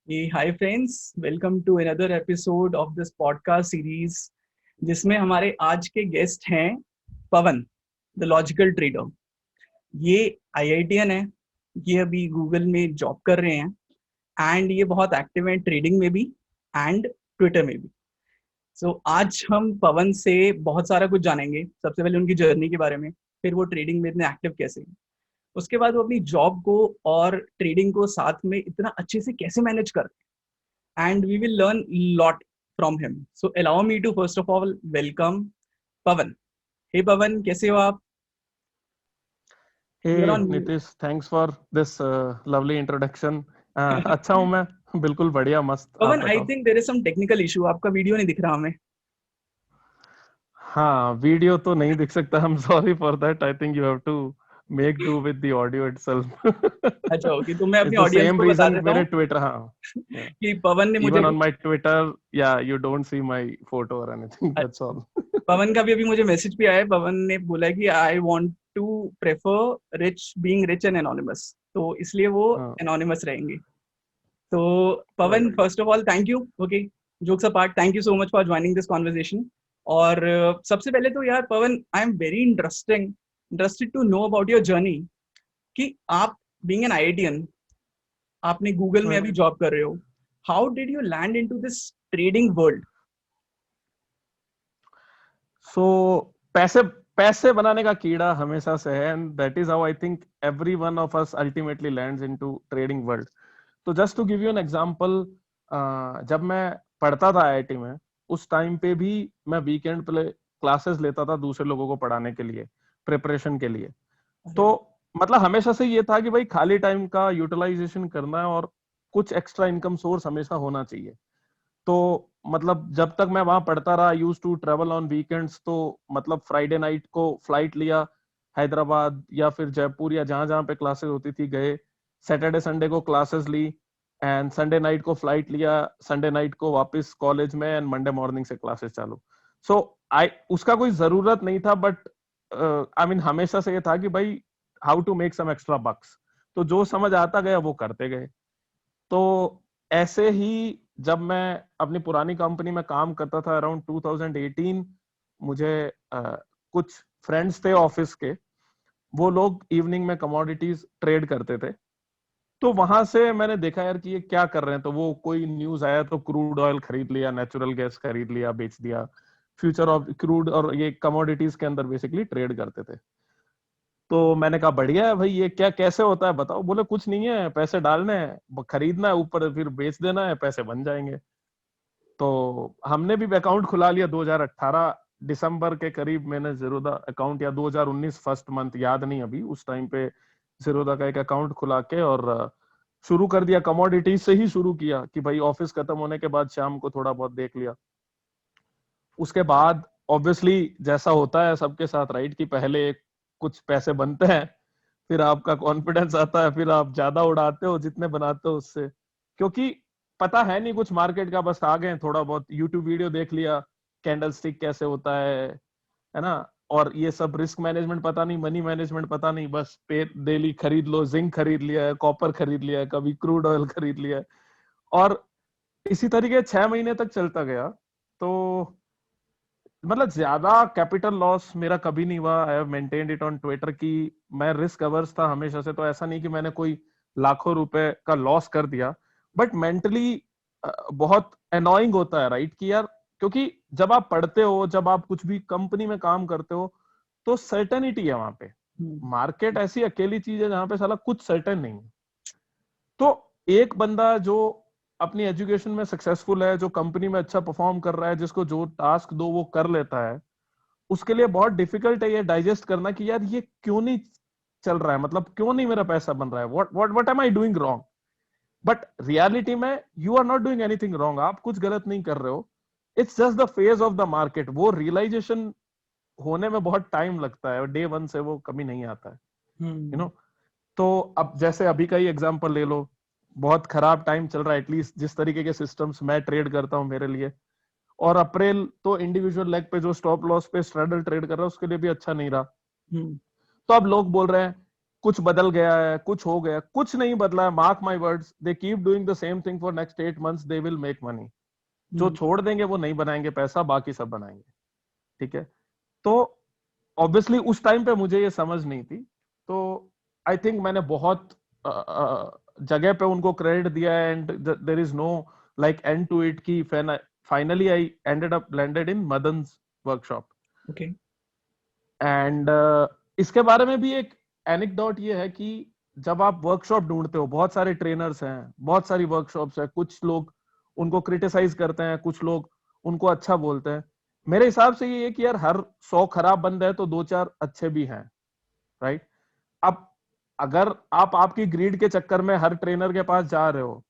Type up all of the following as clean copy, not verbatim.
Hi friends, welcome to another episode of this podcast series जिसमें हमारे आज के गेस्ट हैं पवन, द लॉजिकल ट्रेडर। ये आईआईटीएन है। ये अभी गूगल में जॉब कर रहे हैं एंड ये बहुत एक्टिव हैं ट्रेडिंग में भी एंड ट्विटर में भी। सो आज हम पवन से बहुत सारा कुछ जानेंगे। सबसे पहले उनकी जर्नी के बारे में, फिर वो ट्रेडिंग में इतने एक्टिव कैसे हैं, उसके बाद वो अपनी जॉब को और ट्रेडिंग को साथ में इतना अच्छे से कैसे मैनेज करते हैं, and we will learn lot from him. So allow me to first of all welcome Pavan. Hey Pavan, कैसे हो आप? You're Hey on mute. Nitish, thanks for this lovely introduction. अच्छा हूँ मैं, बिल्कुल बढ़िया, मस्त। आप Pavan, I बताओ। think there is some technical issue. आपका वीडियो नहीं दिख रहा हमें। हाँ, वीडियो तो नहीं दिख सकता। I'm sorry for that. I think you have to make do with the audio itself. अच्छा, ओके, तो मैं अपनी It's the ऑडियंस same को बता reason देता मेरे हूँ Twitter, हाँ, yeah. कि पवन ने मुझे Even on my Twitter, yeah, you don't see my photo or anything. That's all. पवन का भी अभी मुझे मैसेज भी आया है। पवन ने बोला कि I want to prefer rich being rich and anonymous, तो इसलिए वो हाँ, एनोनिमस रहेंगे। तो Pawan, right. First of all thank you. Okay, jokes apart, thank you so much for joining this conversation. और सबसे पहले तो यार Pawan, I am very interested to know about your journey कि आप बीइंग एन आईआईटीएन, आपने गूगल में अभी हम्म। जॉब कर रहे हो। How did you land into this trading world? So पैसे पैसे बनाने का कीड़ा हमेशा से है, and that is how I think every one of us ultimately lands into trading world. तो just to give you an example, जब मैं पढ़ता था आईआईटी में, उस टाइम पे भी मैं वीकेंड पे क्लासेस लेता था दूसरे लोगों को पढ़ाने के लिए, प्रिपरेशन के लिए। तो मतलब हमेशा से ये था कि भाई खाली टाइम का यूटिलाइजेशन करना है और कुछ एक्स्ट्रा इनकम सोर्स हमेशा होना चाहिए। तो मतलब जब तक मैं वहां पढ़ता रहा, use to travel on weekends, तो मतलब फ्राइडे नाइट को फ्लाइट लिया, हैदराबाद या फिर जयपुर या जहां जहां पे क्लासेस होती थी गए, सैटरडे संडे को क्लासेस ली, एंड संडे नाइट को फ्लाइट लिया, संडे नाइट को वापस कॉलेज में, एंड मंडे मॉर्निंग से क्लासेस चालू। सो आई उसका कोई जरूरत नहीं था, बट आई मीन हमेशा से ये था कि भाई how to make some extra bucks. तो जो समझ आता गया वो करते गए। तो ऐसे ही जब मैं अपनी पुरानी कंपनी में काम करता था अराउंड 2018, मुझे कुछ फ्रेंड्स थे ऑफिस के, वो लोग इवनिंग में कमोडिटीज ट्रेड करते थे। तो वहां से मैंने देखा यार कि ये क्या कर रहे हैं। तो वो कोई न्यूज आया तो क्रूड ऑयल खरीद लिया, नेचुरल गैस खरीद लिया, बेच दिया, फ्यूचर ऑफ क्रूड और ये कमोडिटीज के अंदर बेसिकली ट्रेड करते थे। तो मैंने कहा बढ़िया है भाई, ये क्या कैसे होता है बताओ। बोले कुछ नहीं है, पैसे डालने हैं, खरीदना है, ऊपर फिर बेच देना है, पैसे बन जाएंगे। तो हमने भी अकाउंट खुला लिया 2018 दिसंबर के करीब। मैंने जीरोधा अकाउंट, या 2019 फर्स्ट मंथ, याद नहीं अभी, उस टाइम पे जीरोधा का एक अकाउंट खुला के और शुरू कर दिया। कमोडिटीज से ही शुरू किया कि भाई ऑफिस खत्म होने के बाद शाम को थोड़ा बहुत देख लिया। उसके बाद ऑब्वियसली जैसा होता है सबके साथ, राइट, कि पहले कुछ पैसे बनते हैं, फिर आपका कॉन्फिडेंस आता है, फिर आप ज्यादा उड़ाते हो जितने बनाते हो उससे, क्योंकि पता है नहीं कुछ मार्केट का। बस आ गए, थोड़ा बहुत यूट्यूब वीडियो देख लिया, कैंडल स्टिक कैसे होता है ना, और ये सब रिस्क मैनेजमेंट पता नहीं, मनी मैनेजमेंट पता नहीं, बस पे डेली खरीद लो, जिंक खरीद लिया है, कॉपर खरीद लिया है, कभी क्रूड ऑयल खरीद लिया है, और इसी तरीके 6 महीने तक चलता गया। तो मतलब ज्यादा कैपिटल लॉस मेरा कभी नहीं हुआ। I have maintained it on Twitter की मैं रिस्क अवर्स था हमेशा से। तो ऐसा नहीं कि मैंने कोई लाखों रुपए का लॉस कर दिया, बट मेंटली बहुत अनोइंग होता है, राइट, कि यार, क्योंकि जब आप पढ़ते हो, जब आप कुछ भी कंपनी में काम करते हो, तो सर्टेनिटी है वहां पे। मार्केट ऐसी अकेली चीज है जहां पे साला कुछ सर्टेन नहीं है। तो एक बंदा जो अपनी एजुकेशन में सक्सेसफुल है, जो कंपनी में अच्छा परफॉर्म कर रहा है, जिसको जो टास्क दो वो कर लेता है, उसके लिए बहुत डिफिकल्ट है ये डाइजेस्ट करना कि यार ये क्यों नहीं चल रहा है, मतलब क्यों नहीं मेरा पैसा बन रहा है, what am I doing wrong. But reality में you are not doing anything wrong, आप कुछ गलत नहीं कर रहे हो। It's just the phase of the market. वो रियलाइजेशन होने में बहुत टाइम लगता है, डे वन से वो कभी नहीं आता है, यू नो। तो अब जैसे अभी का ही एग्जांपल ले लो, बहुत खराब टाइम चल रहा है, एटलीस्ट जिस तरीके के सिस्टम्स मैं ट्रेड करता हूं मेरे लिए। और अप्रैल तो इंडिविजुअल लेग पे जो स्टॉप लॉस पे स्ट्रैडल ट्रेड कर रहा है उसके लिए भी अच्छा नहीं रहा। तो अब लोग बोल रहे हैं कुछ बदल गया है, कुछ हो गया, कुछ नहीं बदला है। Mark my words, they keep doing the same thing for next 8 months, they will make money. जो छोड़ देंगे वो नहीं बनाएंगे पैसा, बाकी सब बनाएंगे। ठीक है, तो ऑब्वियसली उस टाइम पे मुझे ये समझ नहीं थी, तो आई थिंक मैंने बहुत जगह पे उनको क्रेडिट दिया है, and there is no like end to it की finally I ended up landed in Madan's workshop. Okay. And इसके बारे में भी एक एनेक्डोट ये है कि जब आप वर्कशॉप ढूंढते हो, बहुत सारे ट्रेनर्स हैं, बहुत सारी वर्कशॉप्स है, कुछ लोग उनको क्रिटिसाइज करते हैं, कुछ लोग उनको अच्छा बोलते हैं। मेरे हिसाब से ये है कि यार हर 100 खराब बंदे हैं तो 2-4 अच्छे भी हैं, राइट। अब अगर आप आपकी ग्रीड के चक्कर में हर ट्रेनर के पास जा रहे हो,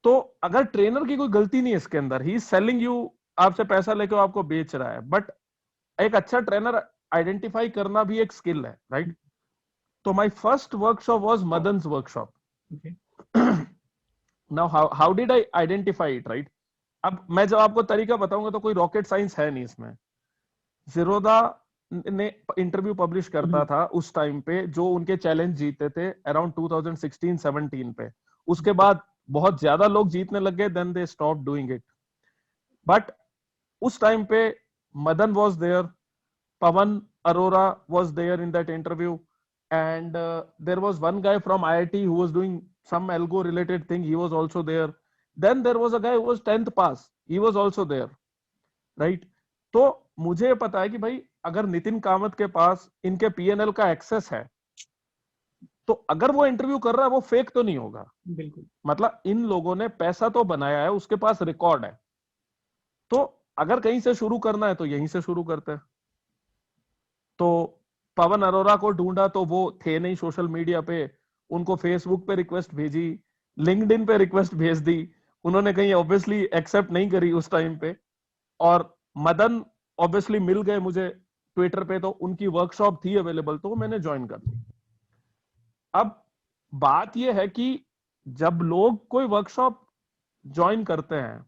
तो अगर ट्रेनर की कोई गलती नहीं है इसके अंदर, ही इज सेलिंग यू, आपसे पैसा लेके वो आपको बेच रहा है, बट एक अच्छा ट्रेनर आइडेंटिफाई करना भी एक स्किल है, राइट। तो my first workshop was Madan's workshop. Now how did I identify it, right. अब मैं जब आपको तरीका बताऊंगा तो कोई रॉकेट साइंस है नहीं इसमें। जीरोदा ने इंटरव्यू पब्लिश करता था उस टाइम पे, जो उनके चैलेंज जीते थे अराउंड 2016-17 पे। उसके बाद बहुत ज्यादा लोग जीतने लग गए, then they stop doing it. But उस टाइम पे Madan was there, Pawan Arora was there in that interview, and there was one guy from IIT who was doing some algo related thing, he was also there. Then there was a guy who was 10th pass, he was also there, right. तो मुझे पता है कि भाई अगर नितिन कामत के पास इनके PNL का एक्सेस है, तो अगर वो इंटरव्यू कर रहा है वो फेक तो नहीं होगा। बिल्कुल। मतलब इन लोगों ने पैसा तो बनाया है, उसके पास रिकॉर्ड है, तो अगर कहीं से शुरू करना है तो यहीं से शुरू करते हैं। तो पवन अरोरा को ढूंढा तो वो थे नहीं सोशल मीडिया पे, उनको फेसबुक पे रिक्वेस्ट भेजी, लिंक्डइन पे रिक्वेस्ट भेज दी, उन्होंने कहीं ऑब्वियसली एक्सेप्ट नहीं करी उस टाइम पे। और मदन ऑब्वियसली मिल गए मुझे ट्विटर पे, तो उनकी वर्कशॉप थी अवेलेबल, तो मैंने ज्वाइन कर ली। अब बात यह है कि जब लोग कोई वर्कशॉप ज्वाइन करते हैं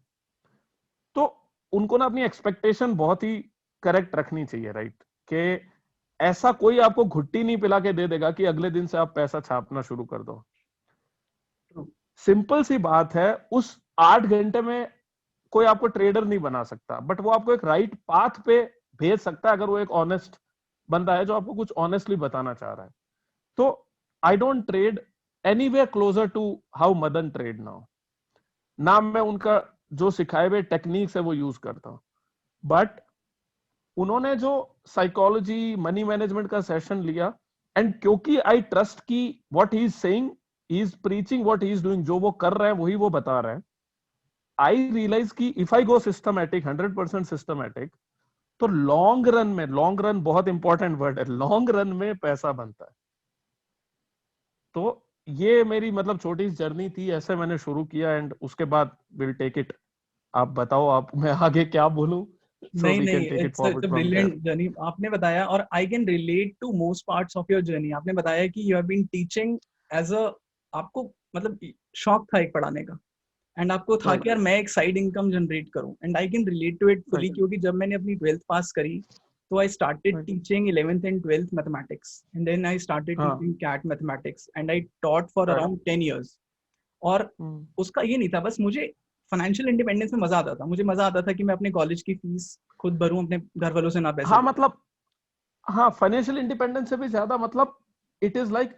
तो उनको ना अपनी एक्सपेक्टेशन बहुत ही करेक्ट रखनी चाहिए, राइट। कि ऐसा कोई आपको घुट्टी नहीं पिला के दे देगा कि अगले दिन से आप पैसा छापना शुरू कर दो। सिंपल सी बात है, उस 8 घंटे में कोई आपको ट्रेडर नहीं बना सकता, बट वो आपको एक राइट पाथ पे भेज सकता है, अगर वो एक ऑनेस्ट बंदा है जो आपको कुछ ऑनेस्टली बताना चाह रहा है। तो I don't trade anywhere closer to how Madan trade now. ना मैं उनका जो सिखाए हुए टेक्निक्स है वो यूज करता हूं, बट उन्होंने जो साइकोलॉजी मनी मैनेजमेंट का सेशन लिया, एंड क्योंकि आई ट्रस्ट की what he is saying, he is preaching what he is doing, जो वो कर रहे हैं वही वो बता रहे हैं। आई रियलाइज की if I go systematic, 100% systematic, तो लॉन्ग रन में, लॉन्ग रन बहुत इंपॉर्टेंट वर्ड है, लॉन्ग रन में पैसा बनता है। तो ये मेरी मतलब छोटी सी जर्नी थी, ऐसे मैंने शुरू किया, एंड उसके बाद विल टेक इट। आप बताओ, आप मैं आगे क्या बोलूं? So नहीं we can नहीं, take it it's forward a from there. Brilliant journey आपने बताया, और I can relate to most parts of your journey. आपने बताया कि you have been teaching as a, आपको मतलब शौक था एक पढ़ाने का, एंड आपको था कि यार मैं एक साइड इनकम जनरेट करूं, and I can relate to it fully, क्योंकि जब मैंने अपनी 12th पास करी तो I started teaching 11th and 12th mathematics, and then I started teaching CAT mathematics, and I taught for around 10 years। और उसका ये नहीं था, बस मुझे फाइनेंशियल इंडिपेंडेंस में मजा आता था। मुझे मजा आता था कि मैं अपने कॉलेज की फीस खुद भरूं, अपने घर वालों से ना पैसे। हाँ मतलब, हाँ फाइनेंशियल इंडिपेंडेंस से भी ज्यादा मतलब इट इज लाइक,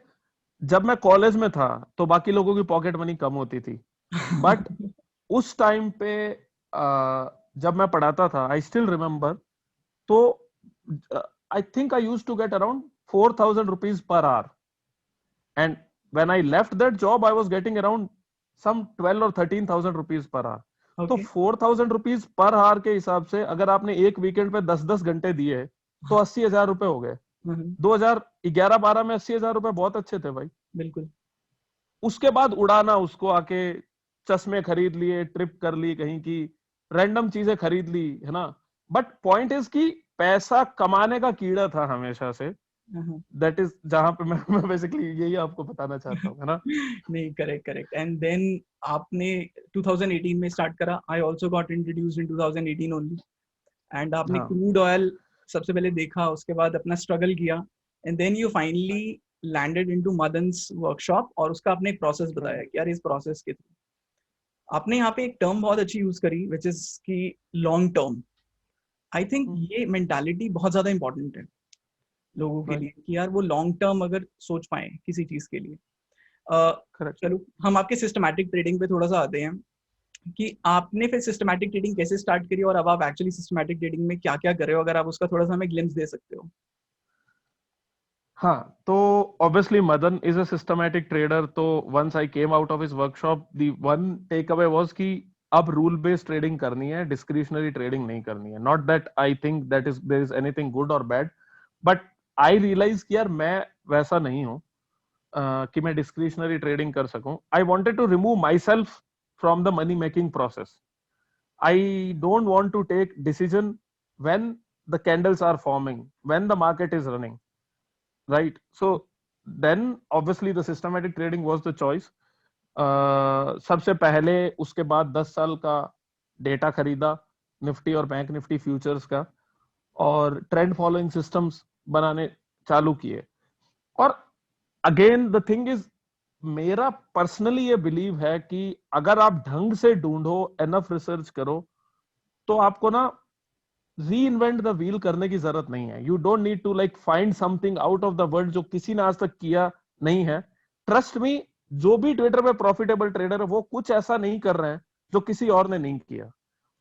जब मैं कॉलेज में था तो बाकी लोगों की पॉकेट मनी कम होती थी, बट उस टाइम पे जब मैं पढ़ाता था, आई स्टिल रिमेम्बर, तो I think I used to get around 4,000 rupees per hour, and when I left that job I was getting around some 12 or 13,000 rupees per hour. तो 4,000 rupees पर आवर के हिसाब से अगर आपने एक वीकेंड पे 10-10 घंटे दिए तो 80,000 रुपए हो गए। 2011-12 में 80,000 रुपए बहुत अच्छे थे भाई। बिल्कुल। उसके बाद उड़ाना, उसको आके चश्मे खरीद लिए, ट्रिप कर ली कहीं की, रैंडम चीजें खरीद ली, है ना। बट पॉइंट इज कि पैसा कमाने का कीड़ा था हमेशा से, दैट इज जहां पे मैं बेसिकली यही आपको बताना चाहता हूँ, है ना। नहीं, करेक्ट करेक्ट। एंड देन आपने 2018 में स्टार्ट करा। I also got introduced in 2018 only, and आपने क्रूड ऑयल सबसे पहले देखा, उसके बाद अपना स्ट्रगल किया, and then you finally landed into Madan's workshop और उसका आपने एक प्रोसेस बताया कि यार इस प्रोसेस के थ्रू आपने यहाँ पे एक टर्म बहुत अच्छी यूज करी विच इज की लॉन्ग टर्म. आई थिंक ये मेंटालिटी बहुत ज्यादा इंपॉर्टेंट है लोगों के लिए कि यार वो लॉन्ग टर्म अगर सोच पाए किसी चीज के लिए. चलो हम आपके सिस्टमैटिक ट्रेडिंग पे थोड़ा सा आते हैं कि आपने फिर सिस्टमैटिक ट्रेडिंग कैसे स्टार्ट करी और अब आप एक्चुअली सिस्टमैटिक ट्रेडिंग में क्या क्या कर रहे हो, अगर आप उसका थोड़ा सा हमें ग्लिम्स दे सकते हो. हाँ, तो obviously Madan is a systematic trader. तो once I came out of his workshop, the one takeaway was कि अब rule based trading करनी है, discretionary trading नहीं करनी है. Not that I think that is there is anything good or bad, but I realize कि यार मैं वैसा नहीं हूँ कि मैं discretionary trading कर सकूं. I wanted to remove myself from the money making process. I don't want to take decision when the candles are forming, when the market is running. Right. So then obviously the systematic trading was the choice. सबसे पहले उसके बाद 10 साल का data खरीदा Nifty और bank Nifty futures का और ट्रेंड फॉलोइंग सिस्टम्स बनाने चालू किए. और अगेन द थिंग इज मेरा पर्सनली ये बिलीव है कि अगर आप ढंग से ढूंढो, एनफ रिसर्च करो, तो आपको ना री इन्वेंट द व्हील करने की जरूरत नहीं है. You don't need to like find something out of the world जो किसी ने आज तक किया नहीं है. ट्रस्ट मी, जो भी ट्विटर पे प्रॉफिटेबल ट्रेडर है वो कुछ ऐसा नहीं कर रहे हैं जो किसी और ने नहीं किया.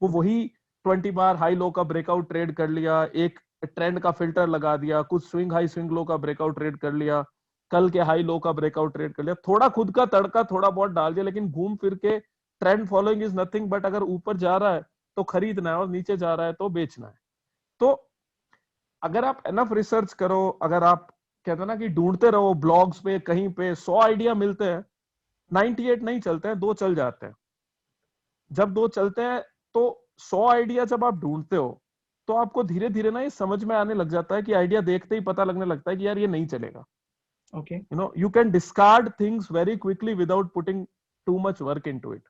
वो वही 20 बार हाई लो का ब्रेकआउट ट्रेड कर लिया, एक ट्रेंड का फिल्टर लगा दिया, कुछ स्विंग हाई स्विंग लो का ब्रेकआउट ट्रेड कर लिया, कल के हाई लो का ब्रेकआउट ट्रेड कर लिया, थोड़ा खुद का तड़का थोड़ा बहुत डाल दिया, लेकिन घूम फिर के trend following is nothing but अगर ऊपर जा रहा है तो खरीदना है और नीचे जा रहा है तो बेचना है. तो अगर आप एनफ रिसर्च करो, अगर आप कहते हैं ना कि ढूंढते रहो ब्लॉग्स पे कहीं पे 100 आइडिया मिलते हैं, 98 नहीं चलते हैं, 2 चल जाते हैं. जब 2 चलते हैं तो 100 आइडिया जब आप ढूंढते हो तो आपको धीरे धीरे ना ये समझ में आने लग जाता है कि आइडिया देखते ही पता लगने लगता है कि यार ये नहीं चलेगा. Okay, you no you can discard things very quickly without putting too much work into it.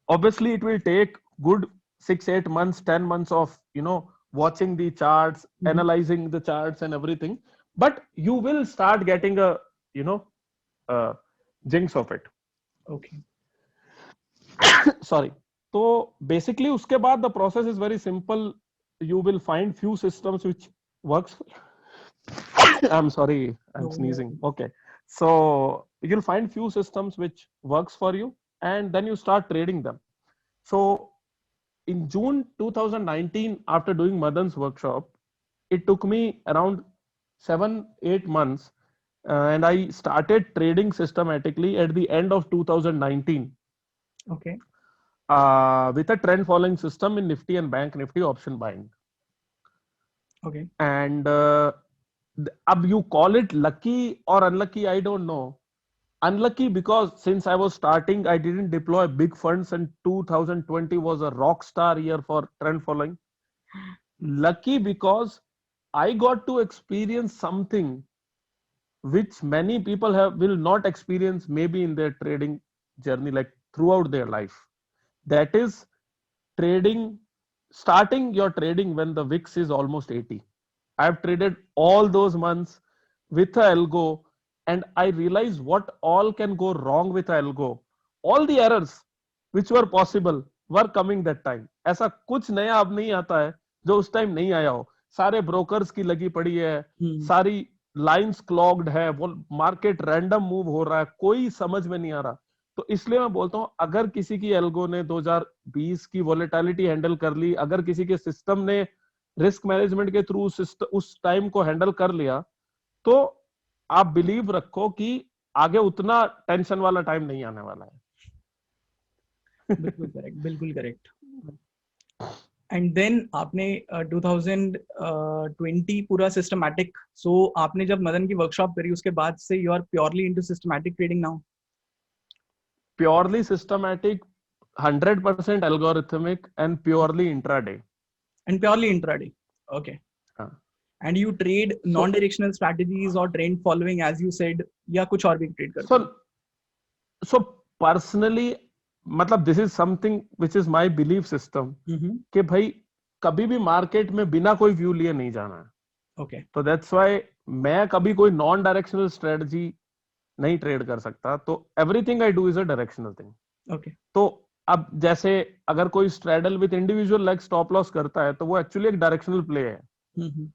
Obviously it will take good 6-8 months, 10 months of watching the charts, analyzing the charts and everything, but you will start getting a jinx of it. Okay. Sorry. So basically uske baad the process is very simple. You will find few systems which works. I'm sorry, I'm sneezing. Okay, so you'll find few systems which works for you and then you start trading them. So in June 2019, after doing Madan's workshop, it took me around 7-8 months and I started trading systematically at the end of 2019. Okay. With a trend following system in Nifty and Bank Nifty option buying. Okay. And you call it lucky or unlucky, I don't know. Unlucky because since I was starting, I didn't deploy big funds and 2020 was a rock star year for trend following. Lucky because I got to experience something which many people will not experience maybe in their trading journey, like throughout their life. That is starting your trading when the VIX is almost 80. I've traded all those months with a algo and I realized what all can go wrong with a algo. All the errors which were possible were coming that time. ऐसा कुछ नया अब नहीं आता है जो उस time नहीं आया हो. सारे ब्रोकर्स की लगी पड़ी है, सारी लाइंस क्लॉग्ड है, वो मार्केट रैंडम मूव हो रहा है, कोई समझ में नहीं आ रहा. तो इसलिए मैं बोलता हूं अगर किसी की एल्गो ने 2020 की वोलेटिलिटी हैंडल कर ली, अगर किसी के सिस्टम ने रिस्क मैनेजमेंट के थ्रू उस टाइम को हैंडल कर लिया, तो आप बिलीव रखो कि आगे उतना टेंशन वाला टाइम नहीं आने वाला है. बिल्कुल करेक्ट. एंड देन आपने 2020 पूरा सिस्टमैटिक, सो आपने जब मदन की वर्कशॉप करी उसके बाद से you are purely into systematic trading now? Purely systematic, 100% algorithmic and purely intraday. And purely intraday. Okay. And you trade non-directional strategies or trend following as you said, या कुछ और भी ट्रेड करते हो? So personally, मतलब this is something which is my belief system कि भाई कभी भी मार्केट में बिना कोई व्यू लिए नहीं जाना है. Okay. तो दैट्स व्हाई मैं कभी कोई नॉन डायरेक्शनल स्ट्रेटजी नहीं ट्रेड कर सकता, तो everything I do is a directional thing. Okay. तो अब जैसे अगर कोई straddle with individual leg stop loss करता है तो वो एक्चुअली एक डायरेक्शनल प्ले है, हम्म,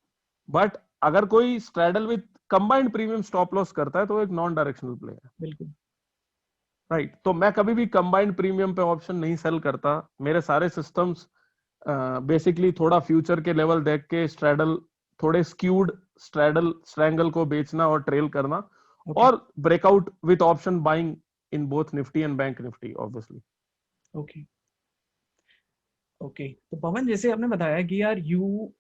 बट अगर कोई straddle with combined premium stop loss करता है तो वो एक नॉन डायरेक्शनल प्ले है, बिल्कुल। राइट। तो मैं कभी भी कंबाइंड प्रीमियम पे ऑप्शन नहीं सेल करता। मेरे सारे सिस्टम्स बेसिकली थोड़ा फ्यूचर के लेवल देख के स्ट्रेडल, थोड़े स्क्यूड स्ट्रेडल स्ट्रैंगल को बेचना और ट्रेल करना, Okay. और breakout with option buying in both Nifty and bank Nifty obviously. Okay. Okay, तो पवन जैसे आपने बताया कि यार you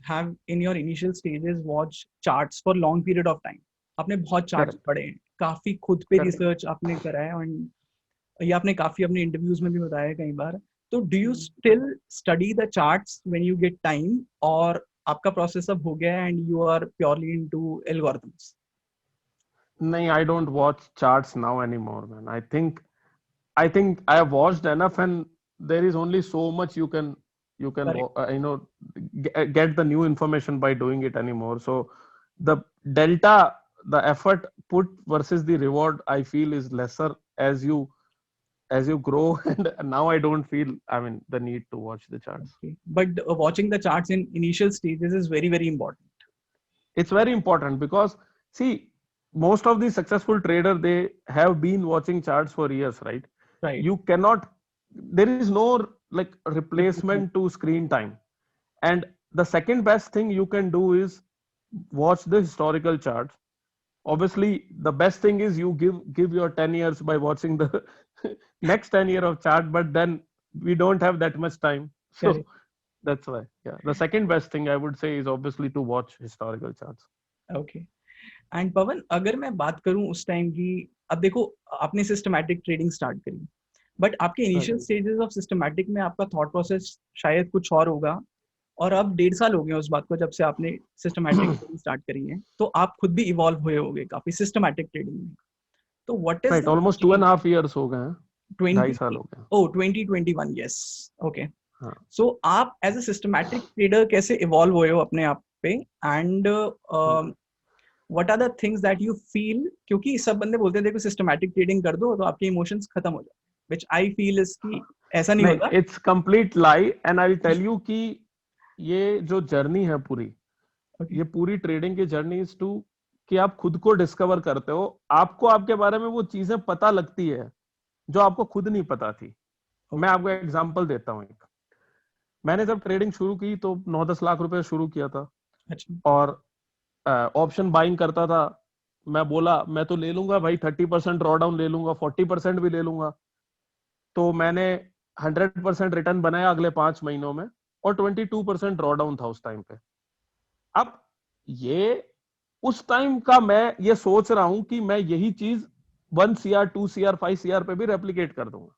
have in your initial stages watch charts for long period of time, आपने बहुत चार्ट्स करेक्ट, पढ़े हैं, काफी खुद पे करेक्ट। रिसर्च आपने करा है, एंड ये आपने काफी अपने इंटरव्यूज में भी बताया है कई बार। तो do you still study the charts when you get time, और आपका प्रोसेस अब हो गया है and you are purely into algorithms? नहीं, I don't watch charts now anymore, man. I think I have watched enough, and there is only so much you can correct. get the new information by doing it anymore. So the delta, the effort put versus the reward, I feel is lesser as you grow, and now I don't feel, I mean, the need to watch the charts. But watching the charts in initial stages is very very important. It's very important because, see, most of the successful trader, they have been watching charts for years, right? Right. You cannot, there is no like replacement to screen time. And the second best thing you can do is watch the historical charts. Obviously, the best thing is you give your 10 years by watching the next 10 year of chart, but then we don't have that much time. So that's why, yeah, the second best thing I would say is obviously to watch historical charts. Okay. And Pawan, अगर मैं बात करूं उस time की, अब देखो आपने systematic trading start करी, बट आपके इनिशियल स्टेजेस ऑफ सिस्टमैटिक में आपका थॉट प्रोसेस शायद कुछ और होगा, और अब 1.5 साल हो गए उस बात को जब से आपने सिस्टमैटिक ट्रेडिंग स्टार्ट करी है, तो आप खुद भी इवॉल्व हुए होगे काफी सिस्टमैटिक ट्रेडिंग में। तो what is Right, almost 2.5 years हो गए हैं, 2.5 साल 20 हो गए हैं। 2021? यस। ओके। हाँ, सो आप एज अ सिस्टमैटिक ट्रेडर कैसे इवॉल्व हुए हो अपने आप पे, and what are the things that you feel, क्योंकि सब बंदे बोलते हैं देखो सिस्टमैटिक ट्रेडिंग कर दो तो आपके इमोशंस खत्म हो जाए, व्हिच आई फील इज कि ऐसा नहीं नहीं, होता। It's complete lie, and I will tell you कि ये जो जर्नी है पूरी, ओके। ये पूरी ट्रेडिंग की जर्नी इज टू कि आप खुद को डिस्कवर करते हो, आपको आपके बारे में वो चीजें पता लगती है जो आपको खुद नहीं पता थी। मैं आपको एग्जांपल देता हूँ एक। मैंने जब ट्रेडिंग शुरू की तो 9-10 लाख रुपए शुरू किया था, अच्छा। और ऑप्शन बाइंग करता था। मैं बोला मैं तो ले लूंगा भाई, 30% ड्रॉ डाउन ले लूंगा, 40% भी ले लूंगा। तो मैंने 100% रिटर्न बनाया अगले 5 महीनों में, और 22% ड्रॉ डाउन था उस टाइम पे। अब ये उस टाइम का मैं ये सोच रहा हूं कि मैं यही चीज 1 CR 2 CR 5 CR पे भी रेप्लिकेट कर दूंगा।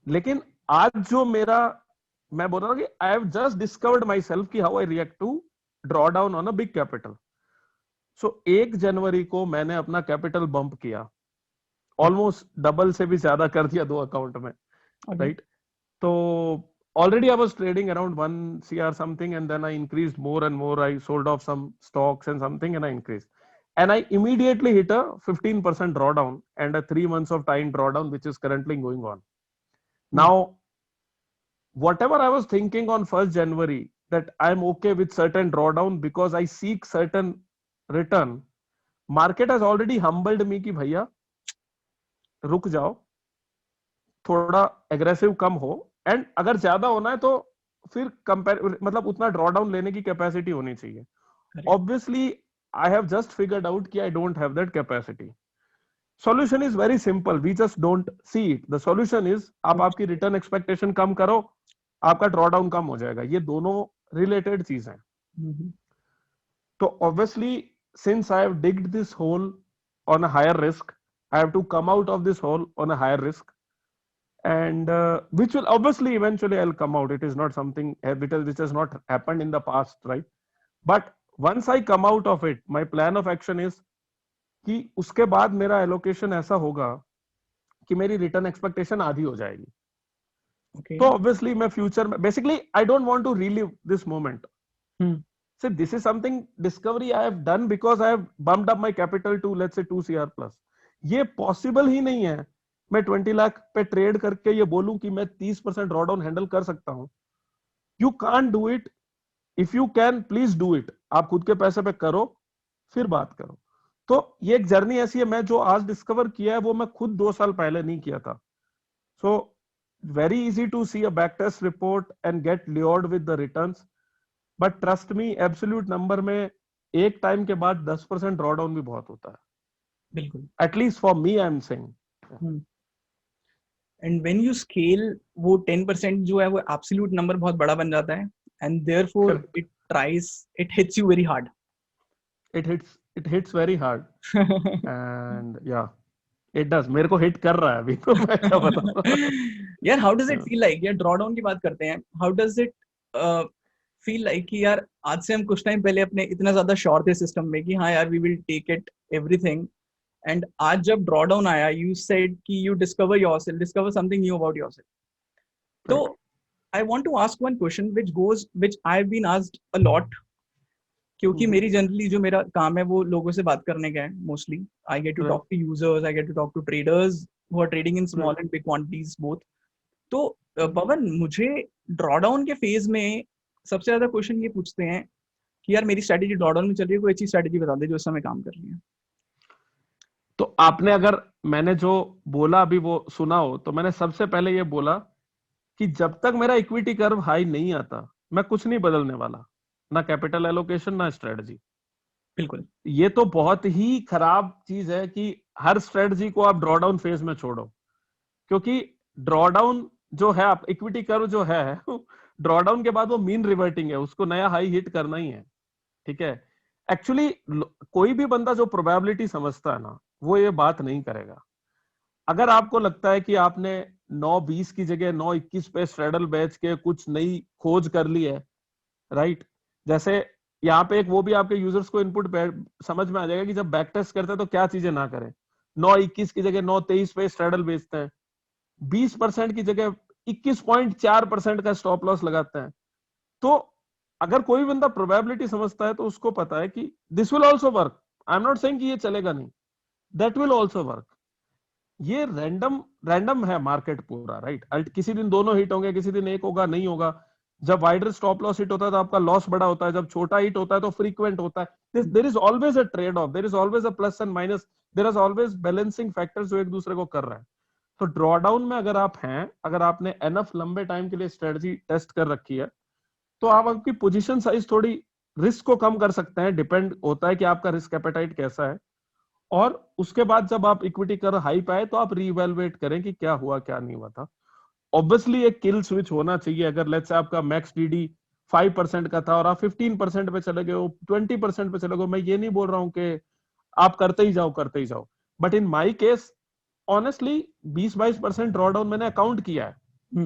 लेकिन आज जो मेरा, मैं बोल रहा हूं कि I have just discovered myself कि how I react to draw down on a big capital. So 1 जनवरी को मैंने अपना कैपिटल बंप किया, ऑलमोस्ट डबल से भी ज्यादा कर दिया 2 अकाउंट में, राइट। तो already I was trading around 1 CR something, and then I increased more and more. I sold off some stocks and something, and I increased. And I immediately hit a 15% drawdown and a 3 months of time drawdown, which is currently going on. Now, whatever I was thinking on 1st January, that I'm okay with certain drawdown because I seek certain return, market has already humbled me कि भैया रुक जाओ, थोड़ा aggressive कम हो, and अगर ज्यादा होना है तो फिर कंपेयर, मतलब उतना ड्रॉ डाउन लेने की कैपेसिटी होनी चाहिए। Obviously I have just figured out कि I don't have that capacity. Solution is very simple, we just don't see it. The solution is आप आपकी रिटर्न एक्सपेक्टेशन कम करो, आपका ड्रॉ डाउन कम हो जाएगा। ये दोनों रिलेटेड चीज हैं। तो obviously since I have digged this hole on a higher risk, I have to come out of this hole on a higher risk, and which will obviously eventually I'll come out. It is not something which has not happened in the past, right? But once I come out of it, my plan of action is कि उसके बाद मेरा allocation ऐसा होगा कि मेरी return expectation आधी हो जाएगी। तो ऑब्वियसली मैं फ्यूचर में, basically I don't want to relive this moment. So this is something discovery I have done because I have bumped up my capital to let's say 2 CR plus. ये possible ही नहीं है मैं 20 लाख पे trade करके ये बोलूं कि मैं 30% ड्रॉडाउन हैंडल कर सकता हूं. You can't do it. If you can please do it. आप खुद के पैसे पे करो फिर बात करो. तो ये एक जर्नी ऐसी है, मैं जो आज डिस्कवर किया है वो मैं खुद 2 साल पहले नहीं किया था. So very easy to see a back test report and get lured with the returns. But trust me absolute number में एक टाइम के बाद 10% ड्रॉडाउन भी बहुत होता है. बिल्कुल. At least for me I am saying. And when you scale वो 10% जो है वो एब्सोल्यूट नंबर बहुत बड़ा बन जाता है and therefore it hits you very hard. It hits very hard. And yeah, it does. मेरे को हिट कर रहा है अभी तो मैं क्या बताऊं. यार how does it feel like, यार ड्रॉडाउन की बात करते हैं, how does it feel like कि यार आज से हम कुछ टाइम पहले अपने इतना ज्यादा श्योर थे सिस्टम में कि हाँ यार we will take it everything, and आज जब ड्रॉडाउन आया यू सेड कि you discover something new about yourself. तो I want to ask one question which I have been asked a lot, क्योंकि मेरी जनरली जो मेरा काम है वो लोगों से बात करने का है mostly. I get to talk to users, I get to talk to traders who are trading in small and big quantities both. तो पवन, मुझे ड्रॉडाउन के फेज में सबसे ज्यादा क्वेश्चन ये पूछते हैं कि यार मेरी स्ट्रेटेजी ड्रॉडाउन में चल रही है, कोई अच्छी स्ट्रेटेजी बता दे जो इस समय काम कर रही है. तो आपने अगर मैंने जो बोला अभी वो सुना हो तो मैंने सबसे पहले ये बोला कि जब तक मेरा इक्विटी कर्व हाई नहीं आता मैं कुछ नहीं बदलने वाला, ना कैपिटल एलोकेशन ना स्ट्रेटजी. बिल्कुल. ये तो बहुत ही खराब चीज है कि हर स्ट्रेटजी को आप ड्रॉडाउन फेज में छोड़ो, क्योंकि ड्रॉडाउन जो है आप इक्विटी कर्व जो है ड्रॉडाउन के बाद वो मीन रिवर्टिंग है, उसको नया हाई हिट करना ही है. ठीक है. एक्चुअली कोई भी बंदा जो प्रोबेबिलिटी समझता है ना वो ये बात नहीं करेगा. अगर आपको लगता है कि आपने 9:20 की जगह 9:21 पे स्ट्रेडल बेच के कुछ नई खोज कर ली है, राइट. जैसे यहाँ पे एक वो भी आपके यूजर्स को इनपुट समझ में आ जाएगा कि जब बैक टेस्ट करते हैं तो क्या चीजें ना करें. 9:21 की जगह 9:23 पे स्ट्रेडल बेचते हैं, 20% की जगह 21.4% का स्टॉप लॉस लगाते हैं. तो अगर कोई बंदा प्रोबेबिलिटी समझता है तो उसको पता है कि this will also work. I am not saying कि ये चलेगा नहीं, दैट विल ऑल्सो वर्क. ये रैंडम है मार्केट पूरा, राइट. किसी दिन दोनों हिट होंगे, किसी दिन एक होगा, नहीं होगा. जब वाइडर स्टॉप लॉस हिट होता है तो आपका लॉस बड़ा होता है, जब छोटा हिट होता है तो फ्रीक्वेंट होता है. There is always a trade off, there is always a plus and minus, there is always balancing factors जो एक दूसरे को कर रहे हैं. तो ड्रॉडाउन में अगर आप हैं, अगर आपने एनफ लंबे टाइम के लिए स्ट्रेटजी टेस्ट कर रखी है तो आप आपकी पोजीशन साइज थोड़ी रिस्क को कम कर सकते हैं. डिपेंड होता है कि आपका रिस्क एपेटाइट कैसा है. और उसके बाद जब आप इक्विटी कर हाई पाए तो आप रीइवैल्यूएट करें कि क्या हुआ क्या नहीं हुआ था. ऑब्वियसली एक किल स्विच होना चाहिए. अगर लेट्स से आपका मैक्स डीडी 5% का था और आप 15% पे चले गए हो, 20% पे चले गए, मैं ये नहीं बोल रहा हूं कि आप करते ही जाओ. But in my case honestly 20-22% drawdown मैंने अकाउंट किया है.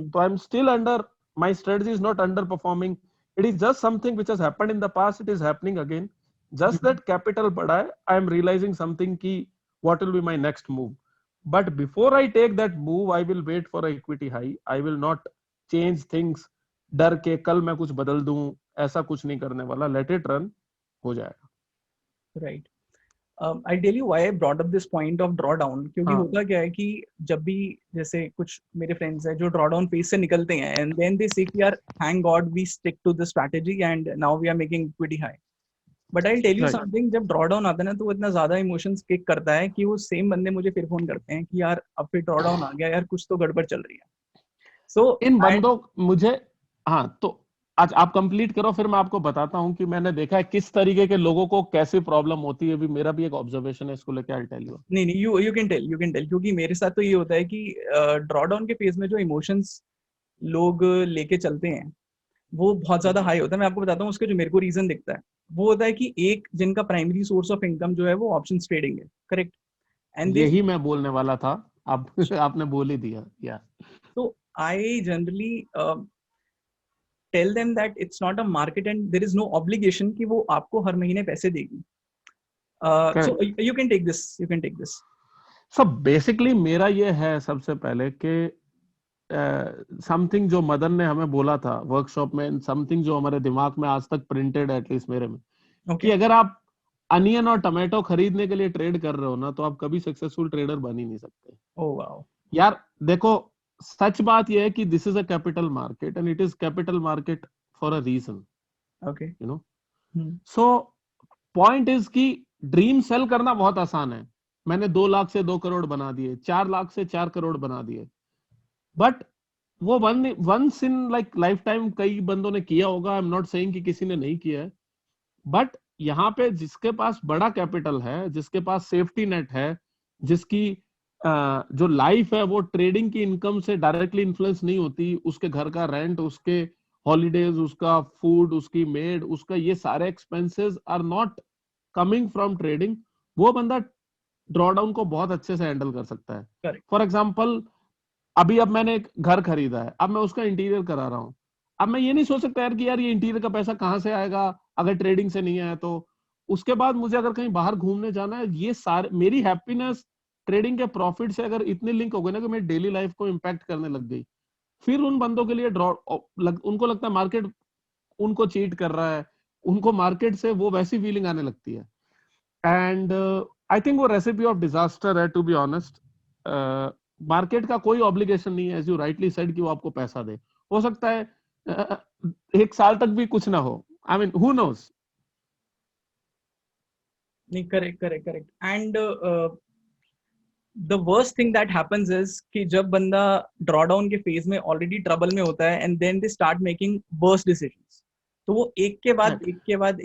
तो I am still under, my strategy is not under performing. It is just something which has happened in the past, it is happening again. Just that capital बढ़ा है, I am realizing something कि what will be my next move. But before I take that move, I will wait for a equity high. I will not change things. डर के कल मैं कुछ बदल दूं, ऐसा कुछ नहीं करने वाला. Let it run, हो जाएगा. Right. I'll tell you why I brought up this point of drawdown. क्योंकि होता क्या है कि जब भी जैसे कुछ मेरे फ्रेंड्स हैं जो drawdown phase से निकलते हैं and then they say कि यार thank God we stick to the strategy and now we are making equity high. But I tell you something, जब ड्रॉडाउन आता है ना तो वो इतना ज्यादा इमोशंस किक करता है कि वो सेम बंदे मुझे फिर फोन करते हैं कि यार अब फिर ड्रॉडाउन आ गया यार, कुछ तो गड़बड़ चल रही है. सो इन बंदों मुझे, हाँ तो आज आप कंप्लीट करो फिर मैं आपको बताता हूँ कि मैंने देखा है किस तरीके के लोगों को कैसी प्रॉब्लम होती है. भी मेरा भी एक ऑब्जर्वेशन है इसको लेके. I tell you. नहीं यू कैन टेल क्योंकि मेरे साथ तो ये होता है कि ड्रॉडाउन के फेज में जो इमोशंस लोग लेके चलते हैं वो बहुत ज्यादा हाई होता है. मैं आपको बताता हूँ उसके जो मेरे को रीजन दिखता है वो होता है कि एक जिनका प्राइमरी सोर्स ऑफ इनकम जो है वो ऑप्शंस ट्रेडिंग है, करेक्ट. एंड यही मैं बोलने वाला था, आपने बोल ही दिया. या तो I generally tell them that it's not a market and there is no obligation कि वो आपको हर महीने पैसे देगी. So you can take this. सब बेसिकली मेरा ये है सबसे पहले कि समथिंग जो मदन ने हमें बोला था वर्कशॉप में, समथिंग जो हमारे दिमाग में आज तक प्रिंटेड है, एटलीस्ट मेरे में, कि अगर आप अनियन और टमाटो खरीदने के लिए ट्रेड कर रहे हो ना, तो आप कभी सक्सेसफुल ट्रेडर बन ही नहीं सकते। Oh wow. यार देखो, सच बात यह है कि this is a capital market and it is capital market for a reason, okay. You know. So point is कि ड्रीम सेल करना बहुत आसान है। मैंने 2 लाख से 2 करोड़ बना दिए, 4 लाख से 4 करोड़ बना दिए, बट वो once in like lifetime कई बंदों ने किया होगा। आई एम नॉट सेइंग कि किसी ने नहीं किया है, बट यहाँ पे जिसके पास बड़ा कैपिटल है, जिसके पास सेफ्टी नेट है, जिसकी जो लाइफ है वो ट्रेडिंग की इनकम से डायरेक्टली इन्फ्लुएंस नहीं होती, उसके घर का रेंट, उसके हॉलीडेज, उसका फूड, उसकी मेड, उसका ये सारे expenses are not coming from trading, वो बंदा ड्रॉडाउन को बहुत अच्छे से हैंडल कर सकता है। फॉर एग्जाम्पल, अब मैंने एक घर खरीदा है, अब मैं उसका इंटीरियर करा रहा हूँ। अब मैं ये नहीं सोच सकता यार कि यार ये इंटीरियर का पैसा कहाँ से आएगा अगर ट्रेडिंग से नहीं आया तो। उसके बाद मुझे अगर कहीं बाहर घूमने जाना है, ये सारे मेरी हैप्पीनेस ट्रेडिंग के प्रॉफिट से अगर इतने लिंक हो गए ना कि मेरी डेली लाइफ को इम्पैक्ट करने लग गई, फिर उन बंदों के लिए उनको लगता है मार्केट उनको चीट कर रहा है, उनको मार्केट से वो वैसी फीलिंग आने लगती है। एंड आई थिंक वो रेसिपी ऑफ डिजास्टर है, टू बी ऑनेस्ट। मार्केट का कोई ऑब्लिगेशन नहीं है, एज यू राइटली सेड, कि वो आपको पैसा दे। हो सकता है 1 साल तक भी कुछ ना हो, आई मीन हु नोस। नहीं, correct correct correct. And the worst thing that happens is कि जब बंदा ड्रॉडाउन के फेज में ऑलरेडी ट्रबल में होता है and then they start making worst decisions, तो वो एक के बाद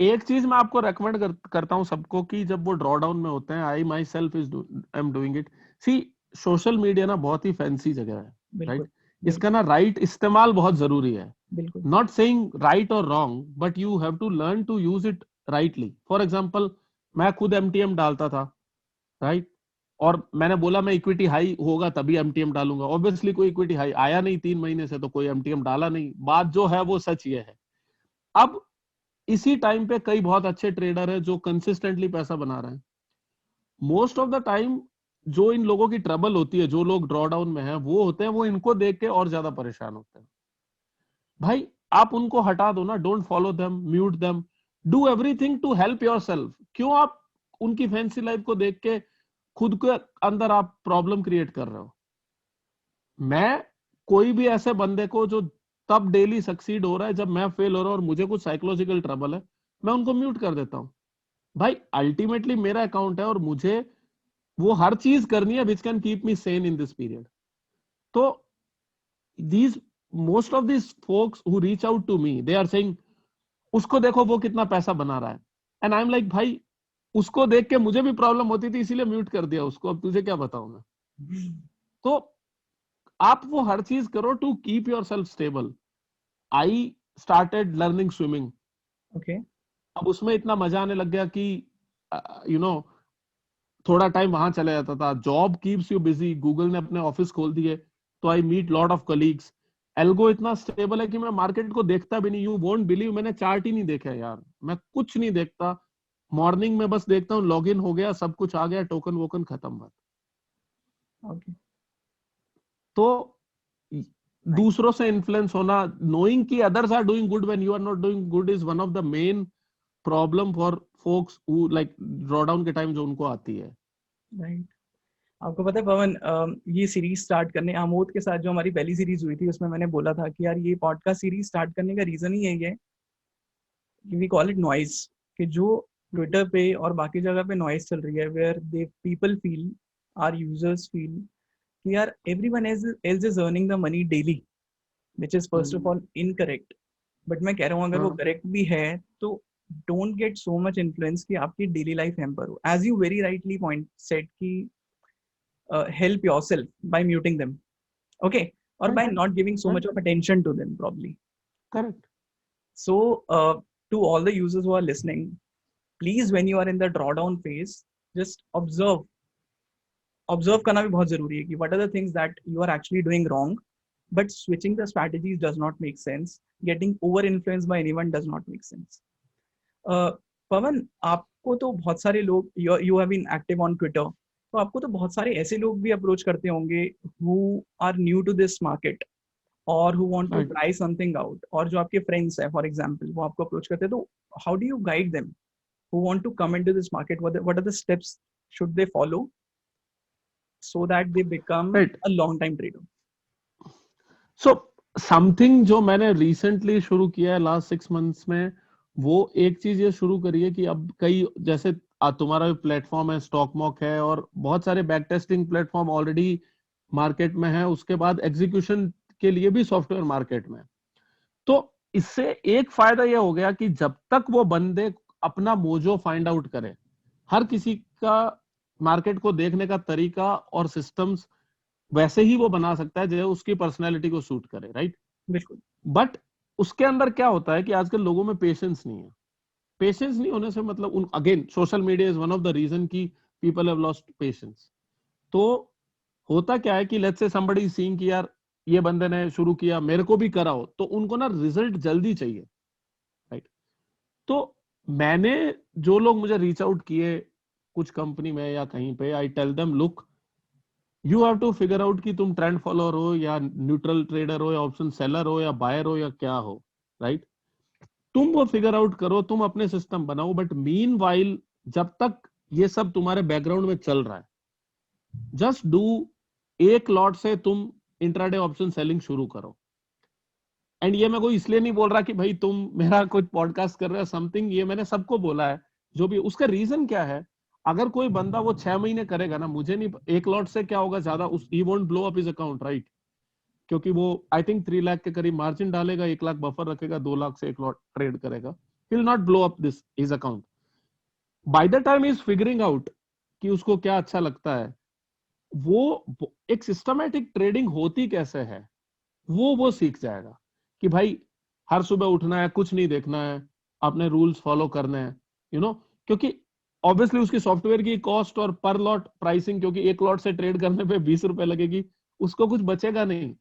एक चीज मैं आपको रेकमेंड करता हूँ सबको, कि जब वो ड्रॉ डाउन में होते हैं, I myself I am doing it. See, social media ना बहुत ही फैंसी जगह है, राइट? इसका ना राइट इस्तेमाल बहुत जरूरी है। नॉट सेइंग राइट और wrong, but you have to learn to use it rightly. For example, मैं खुद एमटीएम डालता था, राइट? और मैंने बोला मैं इक्विटी हाई होगा तभी एमटीएम डालूंगा। ऑब्वियसली कोई इक्विटी हाई आया नहीं 3 महीने से, तो कोई एमटीएम डाला नहीं। बात जो है वो सच ये है। अब इसी टाइम पे कई बहुत अच्छे ट्रेडर है जो कंसिस्टेंटली पैसा बना रहे हैं। मोस्ट ऑफ द टाइम जो इन लोगों की ट्रबल होती है, जो लोग ड्रॉ डाउन में हैं, वो होते हैं, वो इनको देख के और ज्यादा परेशान होते हैं। भाई आप उनको हटा दो ना, don't follow them, mute them, do everything to help yourself. क्यों आप उनकी फैंसी लाइफ को देख के खुद के अंदर आप प्रॉब्लम क्रिएट कर रहे हो? मैं कोई भी ऐसे बंदे को जो तब डेली सक्सीड हो रहा है जब मैं फेल हो रहा हूं और मुझे कुछ साइकोलॉजिकल ट्रबल है, मैं उनको म्यूट कर देता हूं। भाई अल्टीमेटली मेरा अकाउंट है और मुझे वो हर चीज करनी है which can keep me Sen in this period. तो these most of these folks who reach out to me, they are saying उसको देखो वो कितना पैसा बना रहा है, एंड आई एम लाइक भाई उसको देख के मुझे भी प्रॉब्लम होती थी, इसीलिए म्यूट कर दिया उसको, अब तुझे क्या बताऊं मैं। तो आप वो हर चीज करो to keep yourself stable. I started learning swimming. Okay. अब उसमें इतना मजा आने लग गया कि यू नो थोड़ा टाइम वहां चला जाता था। Job keeps you busy, Google ने अपने ऑफिस खोल दिए, तो I meet lot of colleagues. Algo इतना स्टेबल है कि मैं मार्केट को देखता भी नहीं। यू वोंट बिलीव, मैंने चार्ट ही नहीं देखा यार, मैं कुछ नहीं देखता। मॉर्निंग में बस देखता हूँ लॉग इन हो गया, सब कुछ आ गया, टोकन वोकन खत्म बात। ओके। तो दूसरों से इन्फ्लुएंस होना, नोइंग कि others are doing good when you are not doing good, is one of the main problem for folks who like draw down के टाइम जो उनको आती है। राइट। आपको पता है पवन, ये सीरीज स्टार्ट करने आमोद के साथ जो हमारी पहली सीरीज हुई थी, उसमें मैंने बोला था कि यार ये पॉडकास्ट सीरीज स्टार्ट करने का रीजन ही यही है कि वी कॉल इट नॉइज, कि जो ट्विटर पे और बाकी जगह पे नॉइज चल रही है, where they people feel, are users feel कि यार everyone else is earning the money daily, which is first of all incorrect. But मैं कह रहा हूँ अगर वो करेक्ट भी है तो don't get so much influence कि आपकी डेली लाइफ हैम्पर हो। As you very rightly point set कि help yourself by muting them, okay, or by not giving so much of attention to them probably. Correct. So to all the users who are listening, please when you are in the drawdown phase, just observe करना भी बहुत जरूरी है कि what are the things that you are actually doing wrong, but switching the strategies does not make sense, getting over influenced by anyone does not make sense. पवन, आपको तो बहुत सारे लोग, you have been active on Twitter, तो आपको तो बहुत सारे ऐसे लोग भी अप्रोच करते होंगे who are new to this market और who want to Right. try something out, और जो आपके फ्रेंड्स हैं फॉर एग्जांपल वो आपको अप्रोच करते हैं, तो how do you guide them who want to come into this market? What are the steps should they follow so that they become Right. a long time trader? So something जो मैंने recently शुरू किया है last 6 months में, वो एक चीज ये शुरू करी है कि अब कई जैसे तुम्हारा प्लेटफॉर्म है, स्टॉक मॉक है, और बहुत सारे back testing platform already market में है, उसके बाद एग्जीक्यूशन के लिए भी सॉफ्टवेयर मार्केट में। तो इससे एक फायदा यह हो गया कि जब तक वो बंदे अपना मोजो फाइंड आउट करे, हर किसी का मार्केट को देखने का तरीका और सिस्टम्स वैसे ही वो बना सकता है जो उसकी पर्सनैलिटी को सूट करे, राइट? बिल्कुल। बट उसके अंदर क्या होता है कि आजकल लोगों में पेशेंस नहीं है। पेशेंस नहीं होने से मतलब again social media is one of the reason की पीपल हैव लॉस्ट पेशेंस। तो होता क्या है कि let's say somebody is seeing कि यार ये बंदे ने शुरू किया, मेरे को भी कराओ, तो उनको ना रिजल्ट जल्दी चाहिए, राइट? तो मैंने जो लोग मुझे रीच आउट किए कुछ कंपनी में या कहीं पे, I tell them look, you have to figure out कि तुम ट्रेंड फॉलोअर हो या न्यूट्रल ट्रेडर हो या ऑप्शन सेलर हो या बायर हो या क्या हो, राइट? तुम वो फिगर आउट करो, तुम अपने सिस्टम बनाओ, बट मीन वाइल जब तक ये सब तुम्हारे बैकग्राउंड में चल रहा है, जस्ट डू एक लॉट से तुम इंट्राडे ऑप्शन सेलिंग शुरू करो। एंड ये मैं कोई इसलिए नहीं बोल रहा कि भाई तुम मेरा कुछ पॉडकास्ट कर रहे हो समथिंग, ये मैंने सबको बोला है जो भी। उसका रीजन क्या है, अगर कोई बंदा वो 6 महीने करेगा ना, मुझे नहीं, एक लॉट से क्या होगा ज्यादा, he won't blow up his account, right? क्योंकि वो आई थिंक 3 लाख के करीब मार्जिन डालेगा, 1 लाख बफर रखेगा, 2 लाख से एक लॉट ट्रेड करेगा, he will not blow up this his account. By the time is figuring out कि उसको क्या अच्छा लगता है, वो एक सिस्टमैटिक ट्रेडिंग होती कैसे है वो सीख जाएगा कि भाई हर सुबह उठना है, कुछ नहीं देखना है, अपने रूल्स फॉलो करने हैं, क्योंकि ऑब्वियसली उसकी सॉफ्टवेयर की कॉस्ट और पर लॉट प्राइसिंग, क्योंकि एक लॉट से ट्रेड करने पे 20 रुपए लगेगी, उसको कुछ बचेगा नहीं।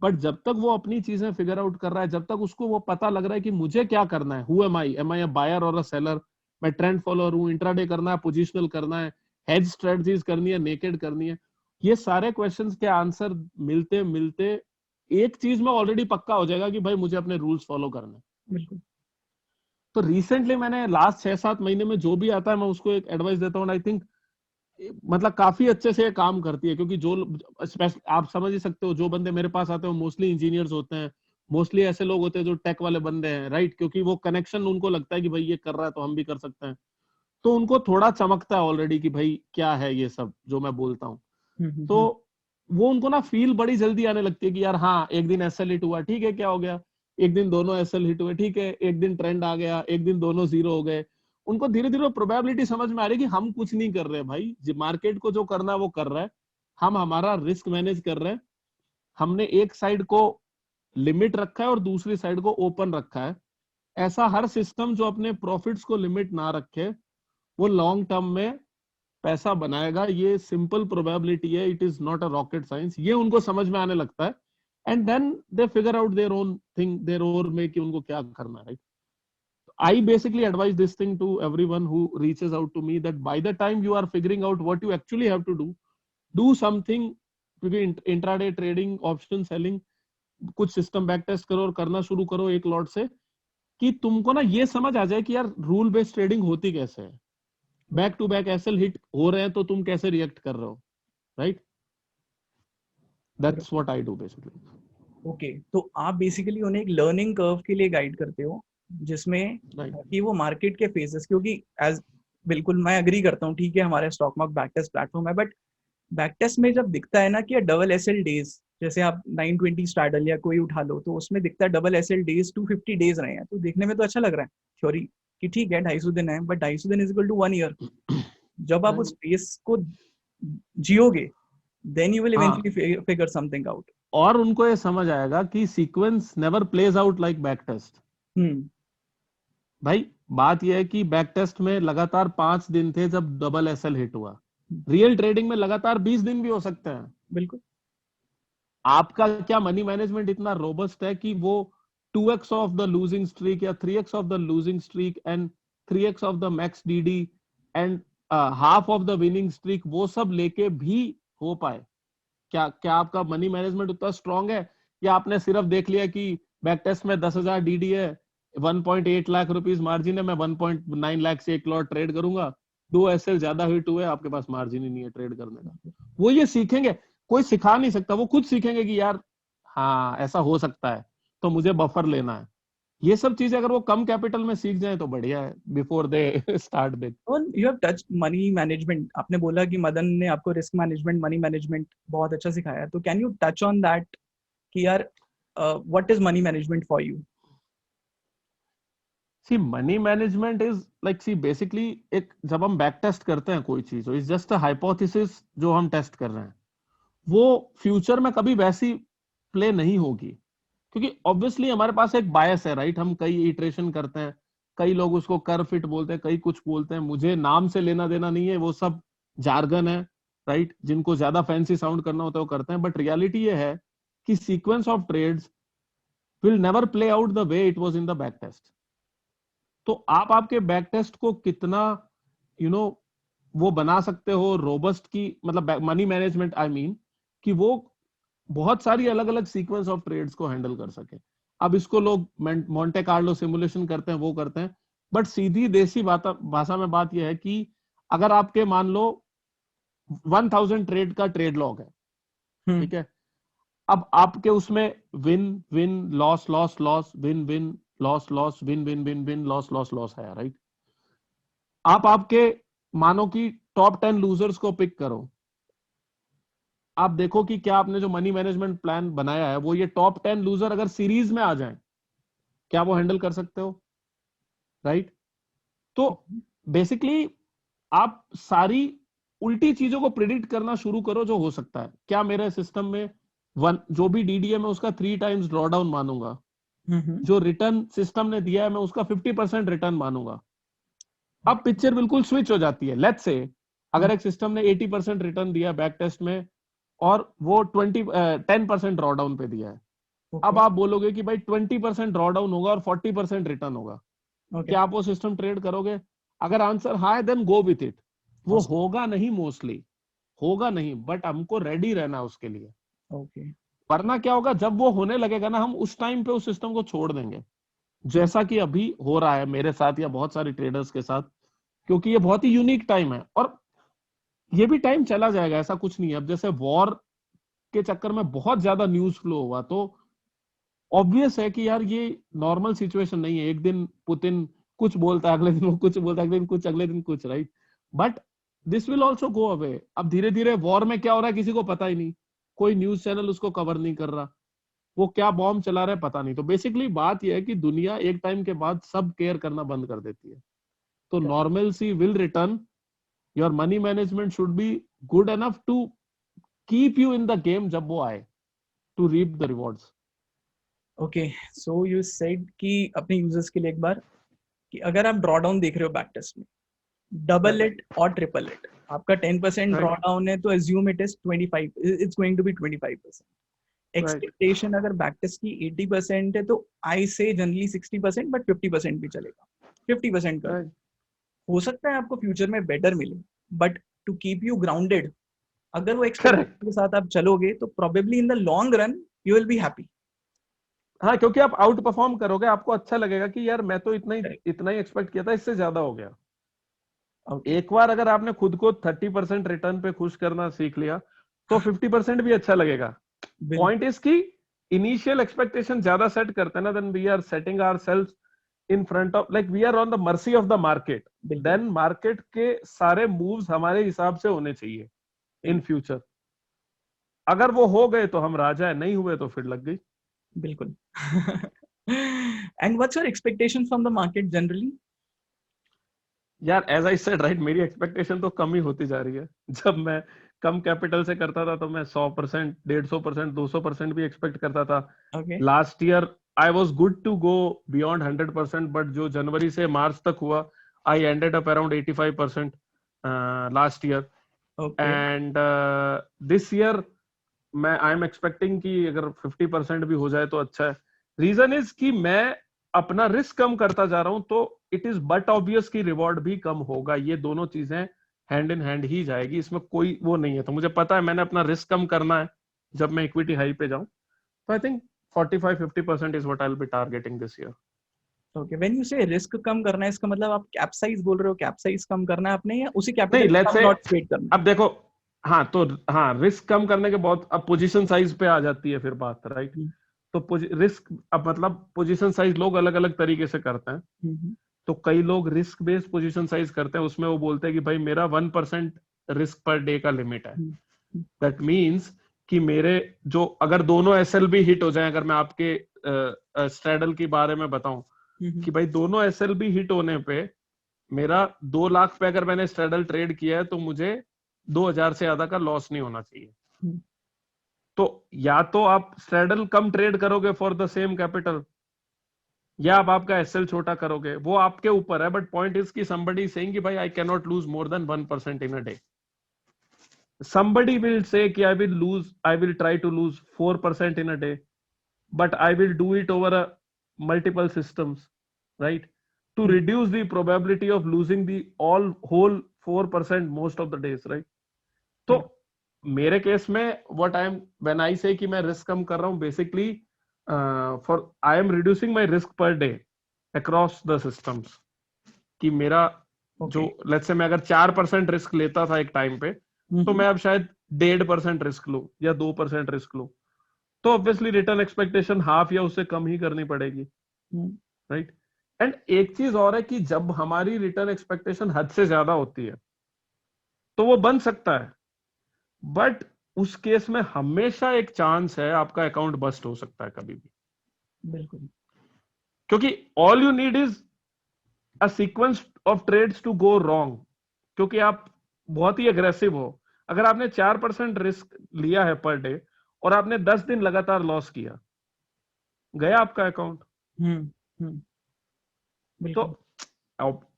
बट जब तक वो अपनी चीजें फिगर आउट कर रहा है, जब तक उसको वो पता लग रहा है कि मुझे क्या करना है, who am I a buyer और अ सेलर, मैं ट्रेंड फॉलोअर हूँ, इंट्राडे करना है, पोजिशनल करना है, हेज स्ट्रेटजीज करनी है, नेकेड करनी है, ये सारे क्वेश्चंस के आंसर मिलते मिलते एक चीज में ऑलरेडी पक्का हो जाएगा कि भाई मुझे अपने रूल्स फॉलो करने हैं। बिल्कुल। तो रिसेंटली मैंने लास्ट 6-7 महीने में जो भी आता है मैं उसको एक एडवाइस देता हूँ, आई थिंक मतलब काफी अच्छे से ये काम करती है, क्योंकि जो आप समझ ही सकते हो, जो बंदे मेरे पास आते हैं मोस्टली इंजीनियर्स होते हैं, मोस्टली ऐसे लोग होते हैं जो टेक वाले बंदे हैं, राइट? क्योंकि वो कनेक्शन उनको लगता है कि भाई ये कर रहा है तो हम भी कर सकते हैं, तो उनको थोड़ा चमकता है ऑलरेडी कि भाई क्या है ये सब जो मैं बोलता हूँ। तो वो उनको ना फील बड़ी जल्दी आने लगती है कि यार हाँ, एक दिन एसएल हिट हुआ, ठीक है, क्या हो गया, एक दिन दोनों एसएल हिट हुए, ठीक है, एक दिन ट्रेंड आ गया, एक दिन दोनों जीरो हो गए। उनको धीरे धीरे प्रोबेबिलिटी समझ में आ रही है कि हम कुछ नहीं कर रहे भाई, मार्केट को जो करना है वो कर रहा है, हम हमारा रिस्क मैनेज कर रहे हैं, हमने एक साइड को लिमिट रखा है और दूसरी साइड को ओपन रखा है। ऐसा हर सिस्टम जो अपने प्रॉफिट्स को लिमिट ना रखे वो लॉन्ग टर्म में पैसा बनाएगा, ये सिंपल प्रोबेबिलिटी है, it is not a rocket science. ये उनको समझ में आने लगता है and then they figure out their own thing, their own में कि उनको क्या करना है, right? I basically advise this thing to everyone who reaches out to me that by the time you are figuring out what you actually have to do something, क्योंकि intraday trading, option selling, कुछ system back test करो और करना शुरू करो एक lot से, कि तुमको ना ये समझ आ जाए कि यार रूल बेस्ड ट्रेडिंग होती कैसे है, back to back SL hit हो रहे हैं तो तुम कैसे रिएक्ट कर रहे हो, right? That's what I do basically. Okay, तो आप बेसिकली उन्हें एक लर्निंग कर्व के लिए गाइड करते हो, जिसमें कि वो मार्केट के फेजेस, क्योंकि एज बिल्कुल मैं अग्री करता हूँ, ठीक है हमारे stock market back test platform है, बट बैक टेस्ट में जब दिखता है ना कि डबल एसएल डेज, जैसे आप 920 स्टार्डल या कोई उठा लो, तो उसमें दिखता है डबल एसएल डेज 250 डेज रहे हैं, तो देखने में तो अच्छा लग रहा है थ्योरी कि ठीक है 250 दिन है, बट 250 दिन इज इक्वल टू 1 ईयर। जब आप उस फेज को जियोगे then you will eventually figure something out. और उनको ये समझ आएगा कि sequence never plays out like backtest. भाई बात यह है कि बैक टेस्ट में लगातार 5 दिन थे जब डबल एसएल हिट हुआ, रियल ट्रेडिंग में लगातार 20 दिन भी हो सकते हैं। बिल्कुल। आपका क्या मनी मैनेजमेंट इतना रोबस्ट है कि वो 2x of the losing streak या 3x of the losing streak and 3x of the max DD and half of the winning streak, वो सब लेके भी हो पाए? क्या आपका मनी मैनेजमेंट उतना स्ट्रांग है, या आपने सिर्फ देख लिया कि बैक टेस्ट में 10,000 डीडी है, 1.8 लाख रुपीस मार्जिन है, मैं 1.9 लाख से एक लॉट ट्रेड करूंगा, 2 एसएल ज्यादा हिट हुए, आपके पास मार्जिन ही नहीं है ट्रेड करने का? वो ये सीखेंगे, कोई सिखा नहीं सकता, वो खुद सीखेंगे कि यार हाँ ऐसा हो सकता है, तो मुझे बफर लेना है। ये सब चीजें अगर वो कम कैपिटल में सीख जाए तो बढ़िया है, before they start big. You have touch money management, आपने बोला कि मदन ने आपको रिस्क मैनेजमेंट, मनी मैनेजमेंट बहुत अच्छा सिखाया, तो can you touch on that कि यार what is money management for you? See money management is like, see basically एक, जब हम बैक टेस्ट करते हैं कोई चीज, इज जस्ट अ हाइपोथेसिस जो हम टेस्ट कर रहे हैं, वो फ्यूचर में कभी वैसी प्ले नहीं होगी, क्योंकि ऑब्वियसली हमारे पास एक बायस है, राइट? हम कई इटरेशन करते हैं, कई लोग उसको कर फिट बोलते हैं, कई कुछ बोलते हैं, मुझे नाम से लेना देना नहीं है, वो सब जार्गन है, राइट? जिनको ज्यादा फैंसी साउंड करना होता है वो करते हैं, बट रियलिटी ये है कि sequence of trades will never play out the way it was in the back test. तो आप आपके बैक टेस्ट को कितना वो बना सकते हो रोबस्ट, की मतलब मनी मैनेजमेंट आई मीन, कि वो बहुत सारी अलग अलग सीक्वेंस ऑफ ट्रेड्स को हैंडल कर सके। अब इसको लोग मोंटे कार्लो सिमुलेशन करते हैं, वो करते हैं, बट सीधी देसी भाषा में बात यह है कि अगर आपके मान लो 1000 ट्रेड का ट्रेड लॉग है, ठीक है, अब आपके उसमें win win loss loss loss win win loss loss win win win win loss loss loss है, राइट? आप आपके मानो कि टॉप 10 लूजर्स को पिक करो, आप देखो कि क्या आपने जो मनी मैनेजमेंट प्लान बनाया है, वो ये टॉप 10 लूजर अगर सीरीज में आ जाएं, क्या वो हैंडल कर सकते हो, राइट? तो बेसिकली आप सारी उल्टी चीजों को प्रिडिक्ट करना शुरू करो जो हो सकता है। क्या मेरे सिस्टम में जो भी डीडीएम है उसका 3 टाइम्स ड्रॉडाउन मानूंगा, जो रिटर्न सिस्टम ने दिया है मैं उसका 50% रिटर्न मानूंगा। अब पिक्चर बिल्कुल स्विच हो जाती है। लेट्स से अगर एक सिस्टम ने 80% रिटर्न दिया बैक टेस्ट में और वो 10% ड्रॉडाउन पे दिया है, अब आप बोलोगे कि भाई 20% ड्रॉडाउन होगा और 40% रिटर्न होगा, क्या आप वो सिस्टम ट्रेड करोगे? अगर आंसर हाँ है देन गो विथ इट। वो होगा नहीं, मोस्टली होगा नहीं, बट हमको रेडी रहना उसके लिए। वरना क्या होगा, जब वो होने लगेगा ना, हम उस टाइम पे उस सिस्टम को छोड़ देंगे, जैसा कि अभी हो रहा है मेरे साथ या बहुत सारे ट्रेडर्स के साथ, क्योंकि ये बहुत ही यूनिक टाइम है और ये भी टाइम चला जाएगा, ऐसा कुछ नहीं है। अब जैसे वॉर के चक्कर में बहुत ज्यादा न्यूज फ्लो हुआ, तो ऑब्वियस है कि यार ये नॉर्मल सिचुएशन नहीं है। एक दिन पुतिन कुछ बोलता है, अगले दिन वो कुछ बोलता है, अगले दिन कुछ, अगले दिन कुछ, right? But this will also go away. अब धीरे धीरे वॉर में क्या हो रहा है किसी को पता ही नहीं, कोई न्यूज चैनल उसको कवर नहीं कर रहा, वो क्या बॉम्ब चला रहा है पता नहीं। तो बेसिकली बात यह है कि दुनिया एक टाइम के बाद सब केयर करना बंद कर देती है, तो normalcy will return. Your money management should be good enough to keep you in the game जब वो आए, to reap the rewards. Okay, so you said कि अपने यूजर्स के लिए एक बार कि अगर आप ड्रॉ डाउन देख रहे हो बैक टेस्ट में, डबल इट और ट्रिपल इट, आपका 10% ड्रॉ डाउन है तो assume it is 25, it's going to be 25%। Expectation अगर बैक टेस्ट की 80% है तो आई से जनरली 60%, बट 50% भी चलेगा, 50% कर। हो सकता है आपको फ्यूचर में बेटर मिले, but to keep you grounded, अगर वो एक्सपेक्टेशन के साथ आप चलोगे तो probably in the long run you will be happy. हाँ, क्योंकि आप आउट परफॉर्म करोगे, आपको अच्छा लगेगा कि यार मैं तो इतना ही एक्सपेक्ट किया था, इससे ज्यादा हो गया। एक बार अगर आपने खुद को 30% रिटर्न पे खुश करना सीख लिया तो 50% भी अच्छा लगेगा। पॉइंट इज की इनिशियल एक्सपेक्टेशन ज्यादा सेट करते हैं ना, then we are setting ourselves in front of, like we are on the mercy of the market. Then market के सारे मूव्स हमारे हिसाब से होने चाहिए इन फ्यूचर। अगर वो हो गए तो हम राजा है, नहीं हुए तो फिर लग गई। बिल्कुल। And what's your expectation from the market generally? यार एज आई सेड राइट, मेरी एक्सपेक्टेशन तो कम ही होती जा रही है। जब मैं कम कैपिटल से करता था तो मैं 100%, 150%, 200% भी एक्सपेक्ट करता था। Last year I was good to go beyond 100%, but जो जनवरी से मार्च तक हुआ, I ended up around 85% last year. And this year मैं आई एम एक्सपेक्टिंग कि अगर 50% भी हो जाए तो अच्छा है। रीजन इज कि मैं अपना रिस्क कम करता जा रहा हूं, तो इट इज बट ऑब्वियस कि रिवॉर्ड भी कम होगा। ये दोनों चीजें हैंड इन हैंड ही जाएगी, इसमें कोई वो नहीं है। तो मुझे पता है मैंने अपना रिस्क कम करना है जब मैं इक्विटी हाई पे जाऊं, तो I think 45-50% is what I will be targeting this year. Okay, when you से रिस्क कम करना है, इसका मतलब आप कैप साइज बोल रहे हो? कैप साइज कम करना है आपने, या उसी नहीं, capital let's say not trade करना अब देखो, हाँ तो हाँ, रिस्क कम करने के बहुत, अब पोजीशन साइज पे आ जाती है फिर बात, राइट। है? तो रिस्क, अब मतलब पोजीशन साइज लोग अलग अलग तरीके से करते हैं। तो कई लोग रिस्क बेस्ड पोजीशन साइज करते हैं, उसमें वो बोलते हैं कि भाई मेरा 1% रिस्क पर डे का लिमिट है। दैट मीन्स कि मेरे जो, अगर दोनों एसएल भी हिट हो जाए, अगर मैं आपके स्ट्रैडल के बारे में बताऊं कि भाई दोनों एसएल भी हिट होने पे मेरा 2 लाख पे अगर मैंने स्ट्रैडल ट्रेड किया है, तो मुझे 2000 से ज्यादा का लॉस नहीं होना चाहिए। तो या तो आप स्ट्रैडल कम ट्रेड करोगे फॉर द सेम कैपिटल, या आप आपका एसएल छोटा करोगे, वो आपके ऊपर है। बट पॉइंट इज कि somebody is saying कि भाई I can not lose more than 1% in a day. somebody will say कि I will try to lose 4% in a day, but I will do it over a multiple systems, right, to reduce the probability of losing the whole 4% most of the days, right। तो मेरे case में when I say कि मैं risk कम कर रहा हूं, basically I am reducing my risk per day across the systems। कि मेरा जो, लेट्स से मैं अगर 4% रिस्क लेता था एक टाइम पे, तो मैं अब शायद 1.5% रिस्क लूं या 2% रिस्क लूं, तो ऑब्वियसली रिटर्न एक्सपेक्टेशन हाफ या उससे कम ही करनी पड़ेगी, राइट। एंड एक चीज और है कि जब हमारी रिटर्न एक्सपेक्टेशन हद से ज्यादा होती है तो वो बन सकता है, बट उस केस में हमेशा एक चांस है आपका अकाउंट बस्ट हो सकता है कभी भी। बिल्कुल, क्योंकि all you need is a sequence of trades to go wrong, क्योंकि आप बहुत ही अग्रेसिव हो। अगर आपने 4% रिस्क लिया है पर डे और आपने 10 दिन लगातार लॉस किया, गया आपका अकाउंट। तो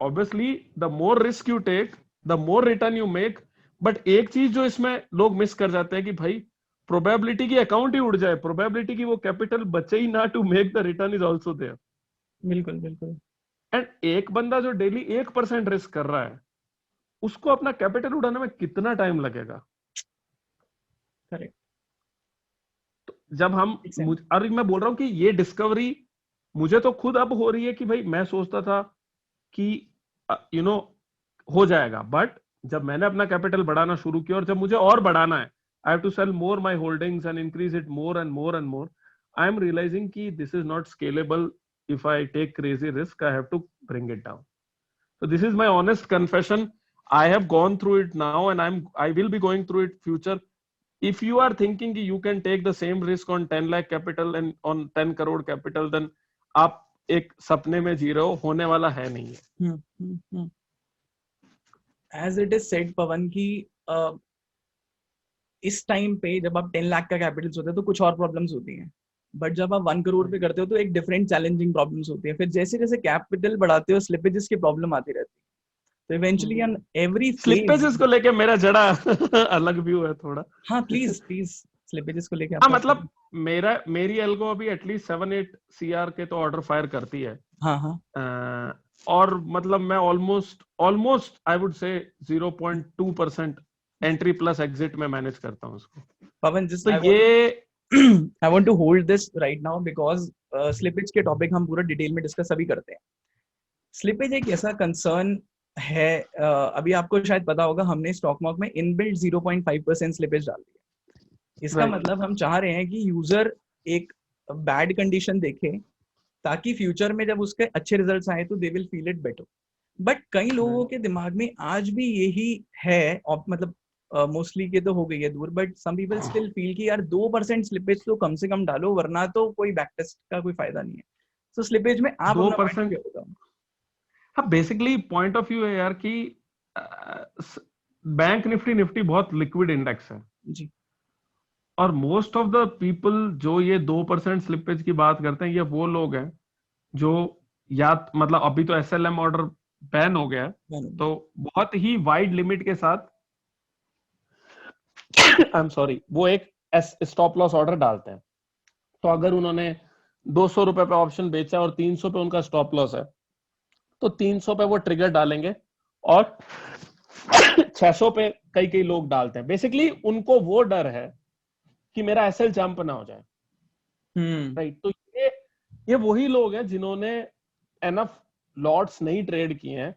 obviously the more risk you take, the more return you make. But एक चीज जो इसमें लोग मिस कर जाते हैं कि भाई प्रोबेबिलिटी की अकाउंट ही उड़ जाए, प्रोबेबिलिटी की वो कैपिटल बचे ही ना to make the return is also there. बिल्कुल बिल्कुल। एंड एक बंदा जो डेली 1% रिस्क कर रहा है, उसको अपना कैपिटल उड़ाने में कितना टाइम लगेगा? करेक्ट। तो जब हम, अरे मैं बोल रहा हूं कि ये डिस्कवरी मुझे तो खुद अब हो रही है कि भाई मैं सोचता था कि हो जाएगा, बट जब मैंने अपना कैपिटल बढ़ाना शुरू किया और जब मुझे और बढ़ाना है, I have to sell more my holdings and increase it more and more and more, I am realising कि this is not scalable. If I take crazy risk, I have to bring it down. So this is my honest confession. I have gone through it now and I will be going through it future. If you are thinking you can take the same risk on 10 lakh capital and on 10 crore capital, then आप एक सपने में जी रहे हो, होने वाला है नहीं है। As it is said पवन की इस टाइम पे जब आप 10 लाख का कैपिटल होते हैं तो कुछ और प्रॉब्लम्स होती हैं, बट जब आप 1 करोड़ पे करते हो तो एक डिफरेंट चैलेंजिंग प्रॉब्लम्स होती है। फिर जैसे जैसे कैपिटल बढ़ाते हो स्लिपेजेस की प्रॉब्लम आती रहती है। तो इवेंचुअली ऑन एवरी स्लिपेजेस को लेके मेरा जड़ा अलग व्यू है थोड़ा। हाँ प्लीज प्लीज, स्लिपेजेस को लेके हाँ मतलब मेरी एल्गो अभी एटलीस्ट 7-8 CR के तो ऑर्डर फायर करती है। हाँ हाँ। और मतलब मैं almost I would say 0.2% entry plus exit में मैनेज करता हूँ उसको। पवन जिस तो ये I want to hold this right now because slippage के टॉपिक हम पूरा डिटेल में डिस्कस अभी करते हैं। स्लिपेज एक ऐसा कंसर्न है, अभी आपको शायद पता होगा हमने स्टॉक मार्केट में इनबिल्ट 0.5% स्लिपेज डाल दिया। इसका मतलब हम चाह रहे हैं कि यूजर एक बैड कंडीशन देखे ताकि फ्यूचर में जब उसके अच्छे रिजल्ट्स आए तो they will feel it better. But कई लोगों के दिमाग में आज भी यही है, मतलब मोस्टली के तो हो गई है दूर, but some people still feel कि यार 2% स्लिपेज तो कम से कम डालो वरना तो कोई बैक टेस्ट का कोई फायदा नहीं है। तो स्लिपेज में आप 2%, हाँ बेसिकली पॉइंट ऑफ व्यू है यार कि बैंक निफ्टी बहुत लिक्विड इंडेक्स है जी, और मोस्ट ऑफ द पीपल जो ये 2% स्लिपेज की बात करते हैं, ये वो लोग हैं जो या मतलब अभी तो SLM ऑर्डर बैन हो गया है, तो बहुत ही वाइड लिमिट के साथ आई एम सॉरी वो एक स्टॉप लॉस ऑर्डर डालते हैं। तो अगर उन्होंने 200 रुपए पे ऑप्शन बेचा और 300 पे उनका स्टॉप लॉस है, तो 300 पे वो ट्रिगर डालेंगे और 600 पे कई लोग डालते हैं। बेसिकली उनको वो डर है कि मेरा एसएल जंप ना हो जाए, राइट। तो ये वही लोग हैं जिन्होंने एनफ लॉट्स नहीं ट्रेड किए हैं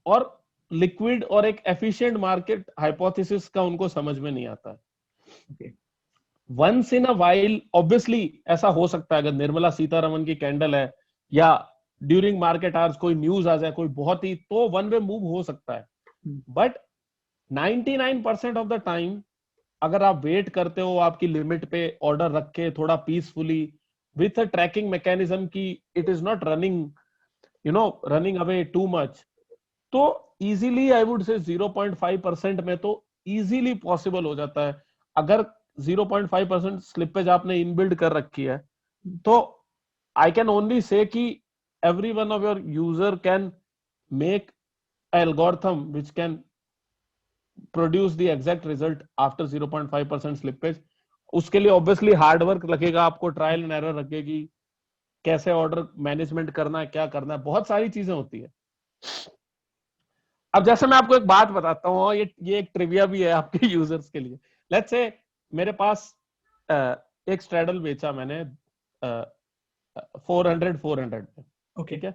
और लिक्विड और एक एफिशिएंट मार्केट हाइपोथेसिस का उनको समझ में नहीं आता है। Once in a while obviously ऐसा हो सकता है, अगर निर्मला सीतारमन की कैंडल है या ड्यूरिंग मार्केट आवर्स कोई न्यूज आ जाए कोई बहुत ही, तो वन वे मूव हो सकता है। बट 99% ऑफ द टाइम अगर आप वेट करते हो आपकी लिमिट पे ऑर्डर रख के थोड़ा peacefully with a tracking mechanism की it is not running away too much, तो इजीली आई वुड से 0.5% में तो इजीली पॉसिबल हो जाता है। अगर 0.5% स्लिपेज आपने इनबिल्ड कर रखी है तो आई कैन ओनली से कि every one of your user can make algorithm which can produce the exact result after 0.5% slippage. उसके लिए ऑब्वियसली हार्ड वर्क लगेगा, आपको ट्रायल एंड एरर लगेगी, कैसे ऑर्डर मैनेजमेंट करना है, क्या करना है, बहुत सारी चीजें होती है। अब जैसे मैं आपको एक बात बताता हूँ, ये एक ट्रिविया भी है आपके यूजर्स के लिए। लेट्स से मेरे पास एक स्ट्रैडल बेचा मैंने 400 पे, ठीक है।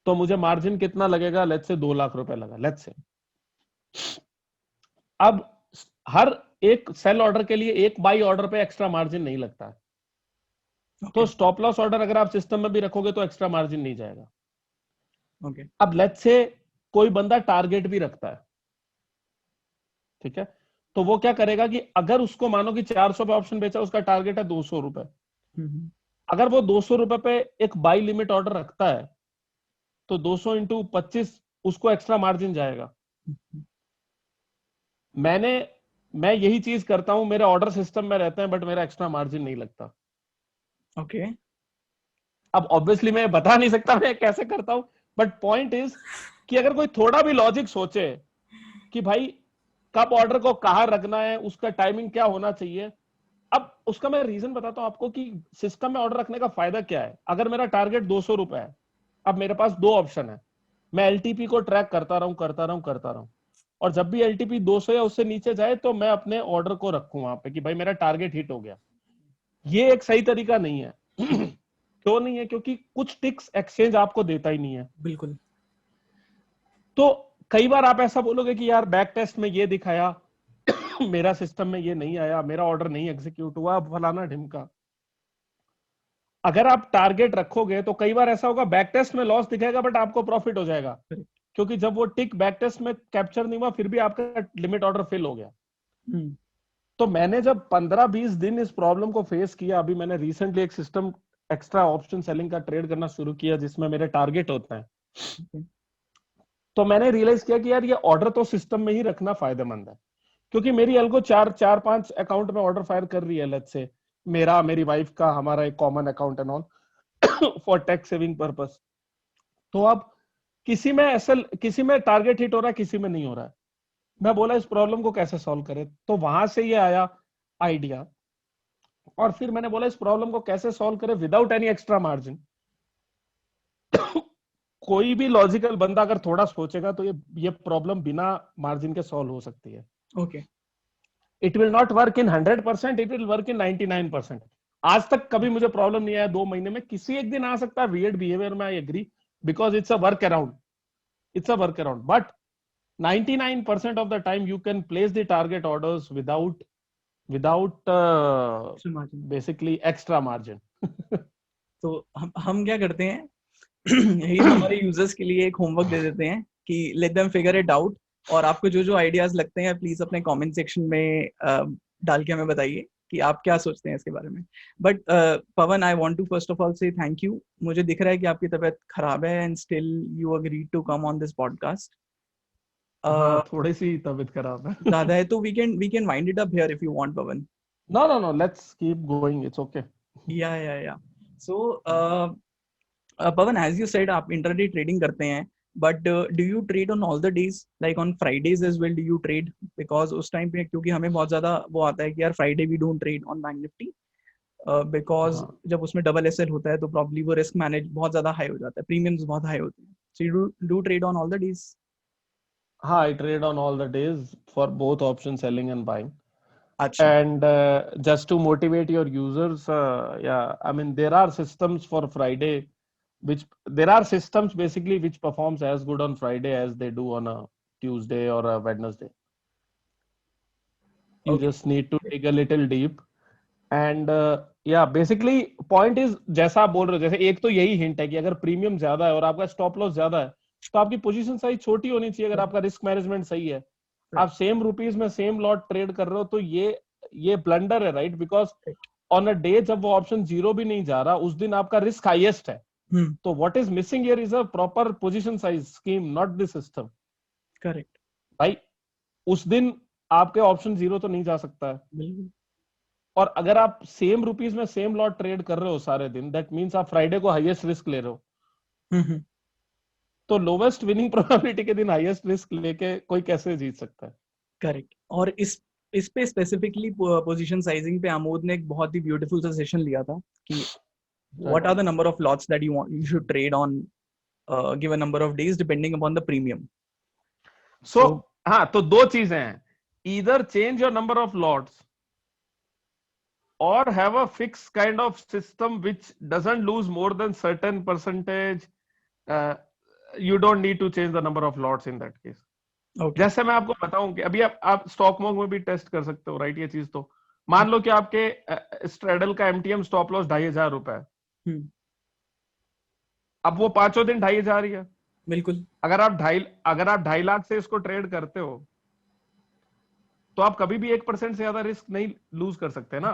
तो मुझे मार्जिन कितना लगेगा, लेट्स से 2 लाख रुपए लगा, लेट्स से। अब हर एक सेल ऑर्डर के लिए एक बाई ऑर्डर पे एक्स्ट्रा मार्जिन नहीं लगता है। तो स्टॉप लॉस ऑर्डर अगर आप सिस्टम में भी रखोगे तो एक्स्ट्रा मार्जिन नहीं जाएगा। अब लेट्स से कोई बंदा टारगेट भी रखता है, ठीक है। तो वो क्या करेगा कि अगर उसको मानो कि 400 पे ऑप्शन बेचा, उसका टारगेट है 200 रुपए, अगर वो 200 रुपए पे एक बाई लिमिट ऑर्डर रखता है तो 200 इंटू 25 उसको एक्स्ट्रा मार्जिन जाएगा। मैं यही चीज करता हूं, मेरे ऑर्डर सिस्टम में रहते हैं बट मेरा एक्स्ट्रा मार्जिन नहीं लगता। अब ऑब्वियसली मैं बता नहीं सकता मैं कैसे करता हूं, बट पॉइंट इज कि अगर कोई थोड़ा भी लॉजिक सोचे कि भाई कब ऑर्डर को कहां रखना है, उसका टाइमिंग क्या होना चाहिए। अब उसका मैं रीजन बताता हूं आपको कि सिस्टम में ऑर्डर रखने का फायदा क्या है। अगर मेरा टारगेट 200 रुपए है, अब मेरे पास दो ऑप्शन है, मैं एलटीपी को ट्रैक करता रहूं और जब भी एलटीपी 200 या उससे नीचे जाए तो मैं अपने ऑर्डर को रखूं वहां पे कि भाई मेरा टारगेट हिट हो गया। ये एक सही तरीका नहीं है। क्यों नहीं है? क्योंकि कुछ टिक्स एक्सचेंज आपको देता ही नहीं है। बिल्कुल। तो कई बार आप ऐसा बोलोगे कि यार बैक टेस्ट में ये दिखाया मेरा सिस्टम में ये नहीं आया, मेरा ऑर्डर नहीं एग्जीक्यूट हुआ, फलाना ढिमका। अगर आप टारगेट रखोगे तो कई बार ऐसा होगा बैक टेस्ट में लॉस दिखेगा बट आपको प्रॉफिट हो जाएगा, क्योंकि जब वो टिक बैक टेस्ट में कैप्चर नहीं हुआ फिर भी आपका लिमिट ऑर्डर फिल हो गया। तो मैंने जब 15-20 दिन इस प्रॉब्लम को फेस किया, अभी मैंने रिसेंटली एक सिस्टम एक्स्ट्रा ऑप्शन सेलिंग का ट्रेड करना शुरू किया जिसमें मेरे टारगेट होते हैं। तो मैंने रियलाइज किया कि यार ये ऑर्डर तो सिस्टम में ही रखना फायदेमंद है, क्योंकि मेरी एल्गो 4-5 अकाउंट में ऑर्डर फायर कर रही है। लेट्स से मेरा, मेरी वाइफ का, हमारा एक common account and all for tax saving purpose. तो अब किसी में टारगेट हिट हो रहा है, किसी में नहीं हो रहा है। मैं बोला इस प्रॉब्लम को कैसे सॉल्व करें, तो वहां से ये आया आइडिया। और फिर मैंने बोला इस प्रॉब्लम को कैसे सॉल्व करें विदाउट एनी एक्स्ट्रा मार्जिन। कोई भी लॉजिकल बंदा अगर थोड़ा सोचेगा तो ये प्रॉब्लम बिना मार्जिन के सॉल्व हो सकती है। Okay. It will not work in 100%, it will work in 99%। आज तक कभी मुझे प्रॉब्लम नहीं आया 2 महीने में। किसी एक दिन आ सकता है वियर्ड बिहेवियर में, I agree, because it's a work around, but 99% of the time you can place the target orders without basically extra margin. तो हम क्या करते हैं यही हमारे यूजर्स के लिए एक होमवर्क दे देते हैं कि let them figure it out, और आपको जो जो आइडियाज लगते हैं प्लीज अपने कमेंट सेक्शन में डाल के हमें बताइए कि आप क्या सोचते हैं इसके बारे में। But Pawan, I want to first of all say thank you. मुझे दिख रहा है कि आपकी तबीयत खराब है and still you agreed to come on this podcast. थोड़ी सी तबीयत खराब है ज्यादा है तो we can wind it up here if you want, Pavan. No, let's keep going, it's okay. Yeah. So Pavan, as you said आप intraday trading करते हैं, but do you trade on all the days, like on Fridays as well do you trade? Because उस time पे क्योंकि हमें बहुत ज्यादा वो आता है कि यार Friday we don't trade on Bank Nifty because जब उसमें डबल एसएल होता है तो प्रॉब्ली वो रिस्क मैनेज बहुत ज्यादा हाई हो जाता है, प्रीमियम्स बहुत हाई होते हैं। So you do trade on all the days? हाँ, I trade on all the days for both option selling and buying. अच्छा. And just to motivate your users, yeah, I mean there are systems for Friday, there are systems basically which performs as good on Friday as they do on a Tuesday or a Wednesday. You Okay. just need to dig a little deep. And yeah, basically point is जैसा आप बोल रहे हो, जैसे एक तो यही hint है कि अगर प्रीमियम ज्यादा है और आपका स्टॉप लॉस ज्यादा है तो आपकी पोजीशन साइज छोटी होनी चाहिए अगर आपका रिस्क मैनेजमेंट सही है. आप सेम रुपीज में सेम लॉट ट्रेड कर रहे हो तो ये ब्लंडर है, right? Because on a day जब वो ऑप्शन जीरो भी नहीं जा रहा, उस दिन आपका रिस्क हाईएस्ट है. तो what is missing here is a proper position size scheme, not the system. Correct भाई उस दिन आपके ऑप्शन जीरो तो नहीं जा सकता है. बिल्कुल. और अगर आप सेम रुपीज में सेम लॉट ट्रेड कर रहे हो सारे दिन, दैट मींस आप फ्राइडे को हाईएस्ट रिस्क ले रहे हो. तो लोवेस्ट विनिंग प्रोबेबिलिटी के दिन हाईएस्ट रिस्क लेके कोई कैसे जीत सकता है? करेक्ट. और इस पे स्पेसिफिकली पोजीशन साइजिंग पे आमोद ने एक बहुत ही ब्यूटीफुल सा सेशन लिया था कि what are the number of lots that you should trade on given number of days depending upon the premium. So हाँ, तो दो चीजें हैं, either change your number of lots or have a fixed kind of system which doesn't lose more than certain percentage. You don't need to change the number of lots in that case. Okay. जैसे मैं आपको बताऊं कि अभी आप stock mock में भी test कर सकते हो, राइट? ये चीज तो मान लो कि आपके स्ट्रेडल का एमटीएम स्टॉप लॉस 2,500 रुपए है. अब वो पांचों दिन 2,500 ही है. बिल्कुल. अगर आप 2.5 लाख से इसको ट्रेड करते हो तो आप कभी भी 1% से ज्यादा रिस्क नहीं लूज कर सकते ना.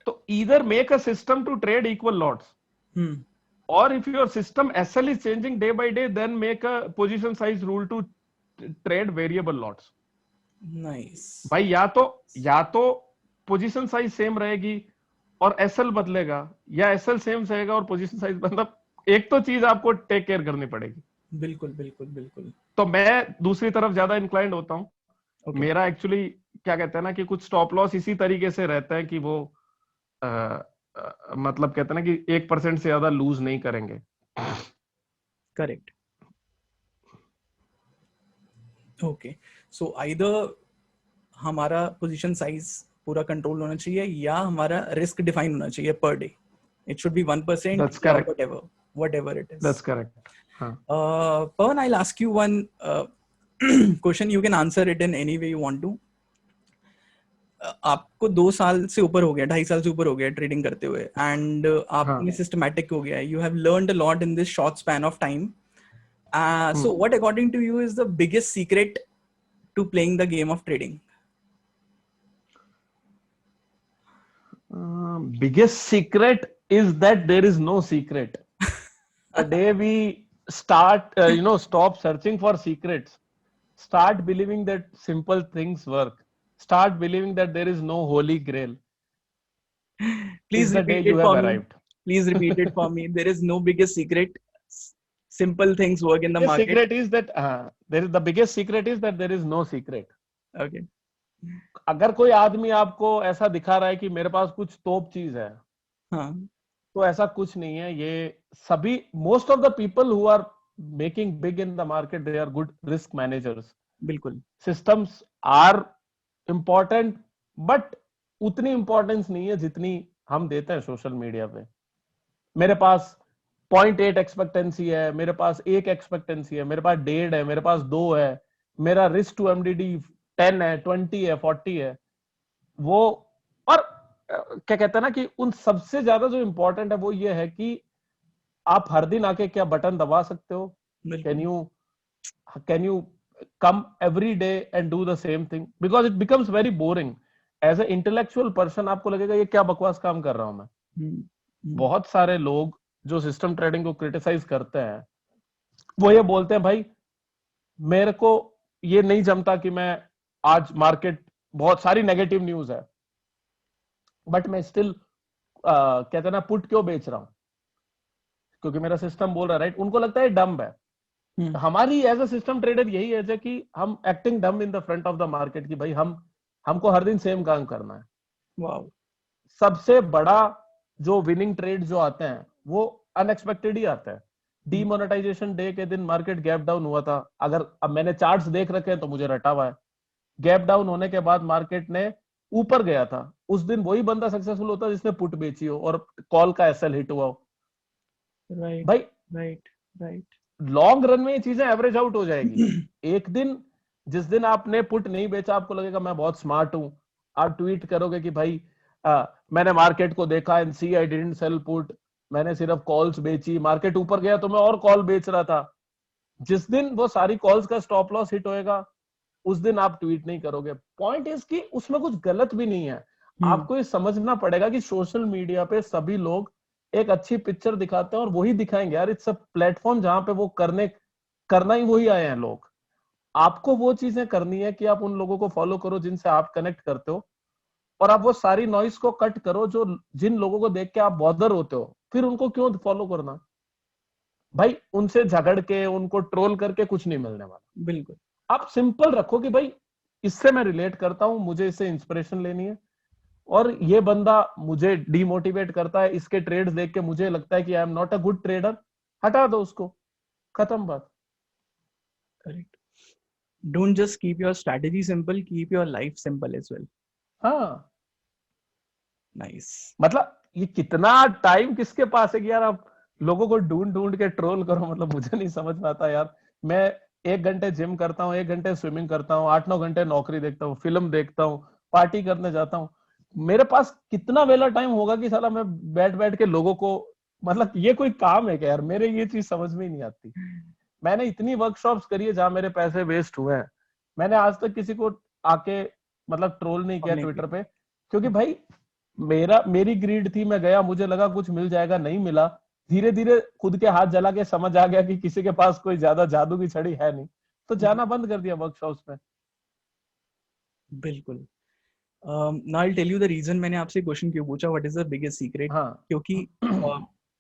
तो either make a system to trade equal lots, or if your system SL is changing day by day, then make a position size rule to trade variable lots. Nice. भाई या तो position size same रहेगी और SL बदलेगा, या SL same रहेगा और position size, मतलब एक तो चीज आपको टेक केयर करनी पड़ेगी. बिल्कुल बिल्कुल बिल्कुल. तो मैं दूसरी तरफ ज्यादा इंक्लाइंड होता हूँ. मेरा एक्चुअली क्या कहते हैं ना कि कुछ स्टॉप लॉस इसी तरीके से रहता है कि वो मतलब कहते हैं ना कि 1% से ज्यादा लूज नहीं करेंगे. करेक्ट. ओके. सो आइदर हमारा पोजीशन साइज पूरा कंट्रोल होना चाहिए या हमारा रिस्क डिफाइन होना चाहिए per day. It should be 1%. That's correct. Whatever it is. That's correct. Pawan, I'll ask you one question. You can answer it in any way you want to. आपको 2 साल से ऊपर हो गया, 2.5 साल से ऊपर हो गया ट्रेडिंग करते हुए, एंड आपने सिस्टमैटिक हो गया. You have learned a lot in this short span of time. So what according to you is the biggest secret to playing the game of trading? Biggest secret is that there is no secret. The day we start stop searching for secrets, start believing that simple things work, start believing that there is no holy grail, please repeat it for me. Please repeat it for me. There is no biggest secret. Simple things work in the market. Secret is that the biggest secret is that there is no secret. Okay. अगर कोई आदमी आपको ऐसा दिखा रहा है कि मेरे पास कुछ टॉप चीज है, तो ऐसा कुछ नहीं है. ये सभी most of the people who are making big in the market, they are good risk managers. बिल्कुल. सिस्टम्स आर इम्पोर्टेंट, बट उतनी इंपॉर्टेंस नहीं है जितनी हम देते हैं सोशल मीडिया पे. मेरे पास 0.8 एक्सपेक्टेंसी है, मेरे पास 1 एक्सपेक्टेंसी है, मेरे पास 1.5 है, मेरे पास 2 है, मेरा रिस्क टू एमडीडी 10 है, 20 है, 40 है. वो और क्या कहते हैं ना कि उन सबसे ज्यादा जो इंपॉर्टेंट है वो ये है कि आप हर दिन आके क्या बटन दबा सकते हो. Can you come every day and do the same thing, because it becomes very boring. As an intellectual person आपको लगेगा ये क्या बकवास काम कर रहा हूं मैं. बहुत सारे लोग जो सिस्टम ट्रेडिंग को क्रिटिसाइज करते हैं वो ये बोलते हैं भाई मेरे को ये नहीं जमता कि मैं आज मार्केट बहुत सारी नेगेटिव न्यूज है बट मैं स्टिल कहते हैं ना पुट क्यों बेच रहा हूं, क्योंकि मेरा सिस्टम बोल रहा है, राइट? उनको लगता है डम्ब है. हमारी एज अ सिस्टम ट्रेडर यही है कि हम acting dumb in the front of the market कि भाई हमको हर दिन सेम काम करना है. वाओ. सबसे बड़ा जो विनिंग ट्रेड जो आते हैं वो अनएक्सपेक्टेड ही आता है. डीमोनेटाइजेशन डे के दिन मार्केट गैप डाउन हुआ था, अगर अब मैंने चार्ट्स देख रखे हैं तो मुझे रटा हुआ है, गैप डाउन होने के बाद मार्केट ने ऊपर गया था, उस दिन वही बंदा सक्सेसफुल होता जिसने पुट बेची हो और कॉल का एसएल हिट हुआ हो। राइट भाई राइट राइट। लॉन्ग रन में ये चीजें एवरेज आउट हो जाएगी। एक दिन जिस दिन आपने पुट नहीं बेचा, आपको लगेगा मैं बहुत स्मार्ट हूं, आप ट्वीट करोगे कि भाई मैंने मार्केट को देखा and see I didn't sell put, मैंने सिर्फ कॉल्स बेची, मार्केट ऊपर गया तो मैं और कॉल बेच रहा था। जिस दिन वो सारी कॉल्स का स्टॉप लॉस हिट होएगा, उस दिन आप ट्वीट नहीं करोगे। पॉइंट इज कि उसमें कुछ गलत भी नहीं है। आपको ये समझना पड़ेगा कि सोशल मीडिया पे सभी लोग एक अच्छी पिक्चर दिखाते हैं और वही दिखाएंगे यार, इट्स अ प्लेटफॉर्म जहां पे वो करना ही वही आए हैं लोग। आपको वो चीजें करनी है कि आप उन लोगों को फॉलो करो जिनसे आप कनेक्ट करते हो, और आप वो सारी नॉइस को कट करो जो जिन लोगों को देख के आप बॉदर होते हो, फिर उनको क्यों फॉलो करना। भाई उनसे झगड़ के उनको ट्रोल करके कुछ नहीं मिलने वाला। बिल्कुल। आप सिंपल रखो कि भाई इससे मैं रिलेट करता हूं, मुझे इससे इंस्पिरेशन लेनी है, और ये बंदा मुझे डीमोटिवेट करता है, इसके ट्रेड्स देख के मुझे लगता है कि I am not a good trader, हटा दो उसको, खत्म बात। Correct. Don't just keep your strategy simple, keep your life simple as well. हाँ Nice. मतलब ये कितना टाइम किसके पास है कि यार आप लोगों को ढूंढ ढूंढ के ट्रोल करो, मतलब मुझे नहीं समझ में आता यार। मैं 1 घंटे जिम करता हूँ, 1 घंटे स्विमिंग करता हूँ, 8-9 घंटे नौकरी देखता हूँ, फिल्म देखता हूँ, पार्टी करने जाता हूँ, मेरे पास कितना वेला टाइम होगा कि साला मैं बैठ बैठ के लोगों को, मतलब ये कोई काम है क्या यार, मेरे ये चीज समझ में ही नहीं आती। मैंने इतनी वर्कशॉप्स करी है जहां मेरे पैसे वेस्ट हुए हैं, मैंने आज तक किसी को आके मतलब ट्रोल नहीं किया ट्विटर पे, क्योंकि भाई मेरी ग्रीड थी, मैं गया, मुझे लगा कुछ मिल जाएगा, नहीं मिला, धीरे धीरे खुद के हाथ जला के समझ आ गया कि किसी के पास कोई ज्यादा जादू की छड़ी है नहीं, तो जाना बंद कर दिया वर्कशॉप्स में। बिल्कुल। Now I'll tell you the reason मैंने आपसे क्वेश्चन क्यों पूछा, what is the biggest secret. हाँ क्योंकि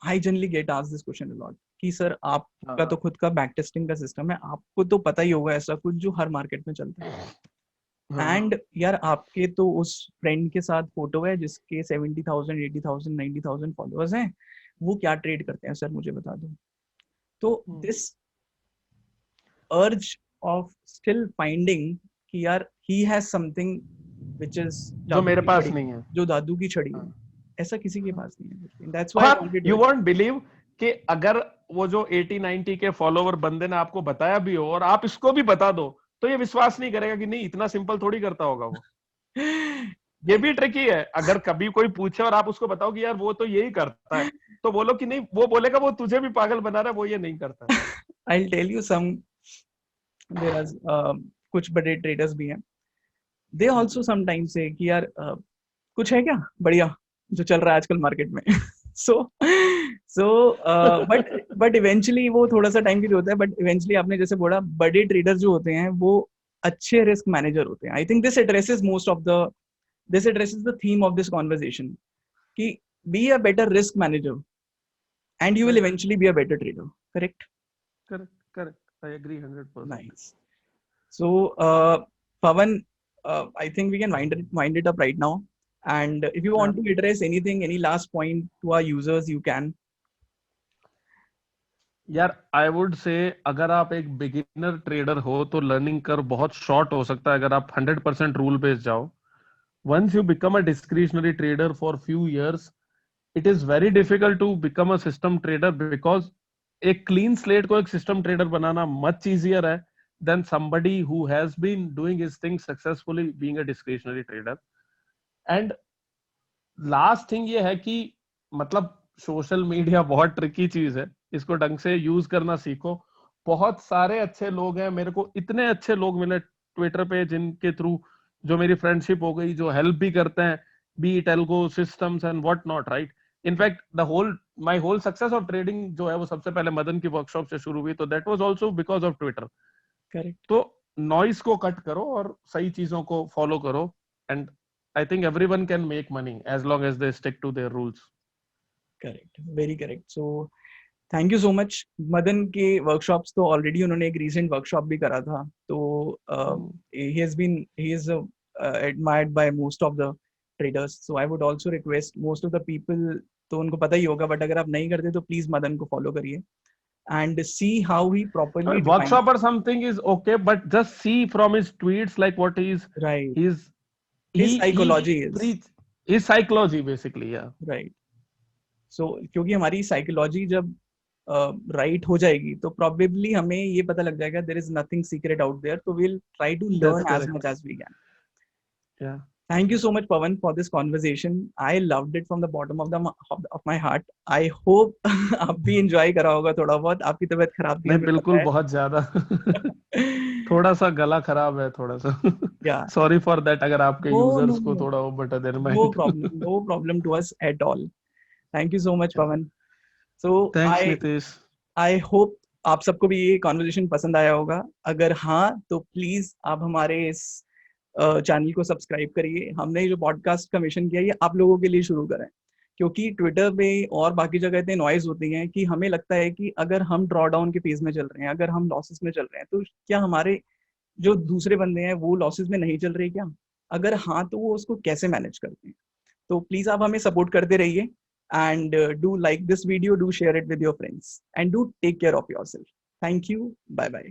I generally get asked this question a lot कि सर आपका तो खुद का बैक टेस्टिंग का सिस्टम है, आपको तो पता ही होगा ऐसा कुछ जो हर मार्केट में चलता है, एंड यार आपके तो उस फ्रेंड के साथ फोटो है जिसके 70,000 80,000 90,000 फॉलोअर्स हैं, वो क्या ट्रेड करते हैं सर मुझे बता दो। तो this urge of still finding कि यार he has something which is जो जादू मेरे की पास छड़ी, नहीं है, जो दादू की छड़ी है, ऐसा किसी के पास नहीं है। That's why I और wanted you to won't believe कि अगर वो जो 80-90 के फॉलोवर बंदे ने आपको बताया भी हो और आप इसको भी बता दो, तो ये विश्वास नहीं करेगा कि नहीं इतना सिंपल थोड़ी करता होगा वो। ये भी ट्रिकी है, अगर कभी कोई पूछे और आप उसको बताओ कि यार वो तो यही करता है, तो बोलो कि नहीं, वो बोलेगा वो तुझे भी पागल बना रहा है, वो ये नहीं करता। I'll tell you some, there are कुछ बड़े ट्रेडर्स भी हैं, they also sometimes say कि यार कुछ है क्या बढ़िया जो चल रहा है आजकल मार्केट में। सो सो बट इवेंचुअली वो थोड़ा सा टाइम के लिए होता है, बट इवेंचुअली आपने जैसे बोला बड़े ट्रेडर जो होते हैं वो अच्छे रिस्क मैनेजर होते हैं। I think this addresses most of the, this addresses the theme of this conversation कि be a better risk manager and you will eventually be a better trader. Correct? Correct. I agree 100%. Nice. So Pawan, I think we can wind it up right now, and if you want to address anything, any last point to our users, you can. यार आई would से अगर आप एक beginner trader हो तो learning curve बहुत short हो सकता है अगर आप 100% रूल बेस्ड जाओ। once you become a discretionary trader for few years, it is very difficult to become a system trader because एक clean slate को एक system trader बनाना much easier है than somebody who has been doing his things successfully being a discretionary trader. And last thing ये है कि मतलब social media बहुत tricky चीज है, इसको ढंग से यूज करना सीखो। बहुत सारे अच्छे लोग हैं, मेरे को इतने अच्छे लोग मिले ट्विटर पे जिनके थ्रू जो मेरी फ्रेंडशिप हो गई, जो हेल्प भी करते हैं, be it algo systems and what not, right. In fact the whole my whole success of trading जो है वो सबसे पहले मदन की वर्कशॉप से शुरू हुई, तो that was also because of Twitter. Correct. तो नॉइस को कट करो और सही चीजों को फॉलो करो, and I think everyone can make money as long as they stick to their rules. Correct. Very correct. So thank you so much. Madan के workshops तो ऑलरेडी उन्होंने एक रीसेंट वर्कशॉप भी करा था, तो he is admired by most of the traders, so I would also request most of the people, तो उनको पता ही होगा, बट अगर आप नहीं करते तो प्लीज मदन को फॉलो करिए। and see how he properly defines. Workshop or something is okay, but just see from his tweets like what Right. his His psychology he is preach his psychology basically, yeah. right. So क्योंकि हमारी psychology जब right हो जाएगी तो probably हमें ये पता लग जाएगा there is nothing secret out there, तो will try to learn as much as we can. Yeah. Thank you so much, Pawan, for this conversation. I loved it from the bottom of my heart. I hope आप भी enjoy करा होगा थोड़ा बहुत. आपकी तबीयत खराब थी. नहीं, बिल्कुल बहुत ज्यादा. थोड़ा सा गला खराब है थोड़ा सा. Yeah. Sorry for that अगर आपके No, users no, को no. थोड़ा वो बता देना. No problem. No problem to us at all. Thank you so much, Pawan. So Thanks, Nitish. I hope आप सबको भी ये कॉन्वर्जेशन पसंद आया होगा. अगर हाँ तो प्लीज आप हमारे इस चैनल को सब्सक्राइब करिए. हमने जो पॉडकास्ट का मिशन किया ये आप लोगों के लिए शुरू करें, क्योंकि ट्विटर पे और बाकी जगह इतने नॉइज होती हैं कि हमें लगता है कि अगर हम ड्रॉ डाउन के फेज में चल रहे हैं, अगर हम लॉसेस में चल रहे हैं, तो क्या हमारे जो दूसरे बंदे हैं वो लॉसेस में नहीं चल रहे क्या? अगर हाँ तो वो उसको कैसे मैनेज करते हैं? तो प्लीज आप हमें सपोर्ट करते रहिए. And do like this video, do share it with your friends, and do take care of yourself. Thank you. Bye bye.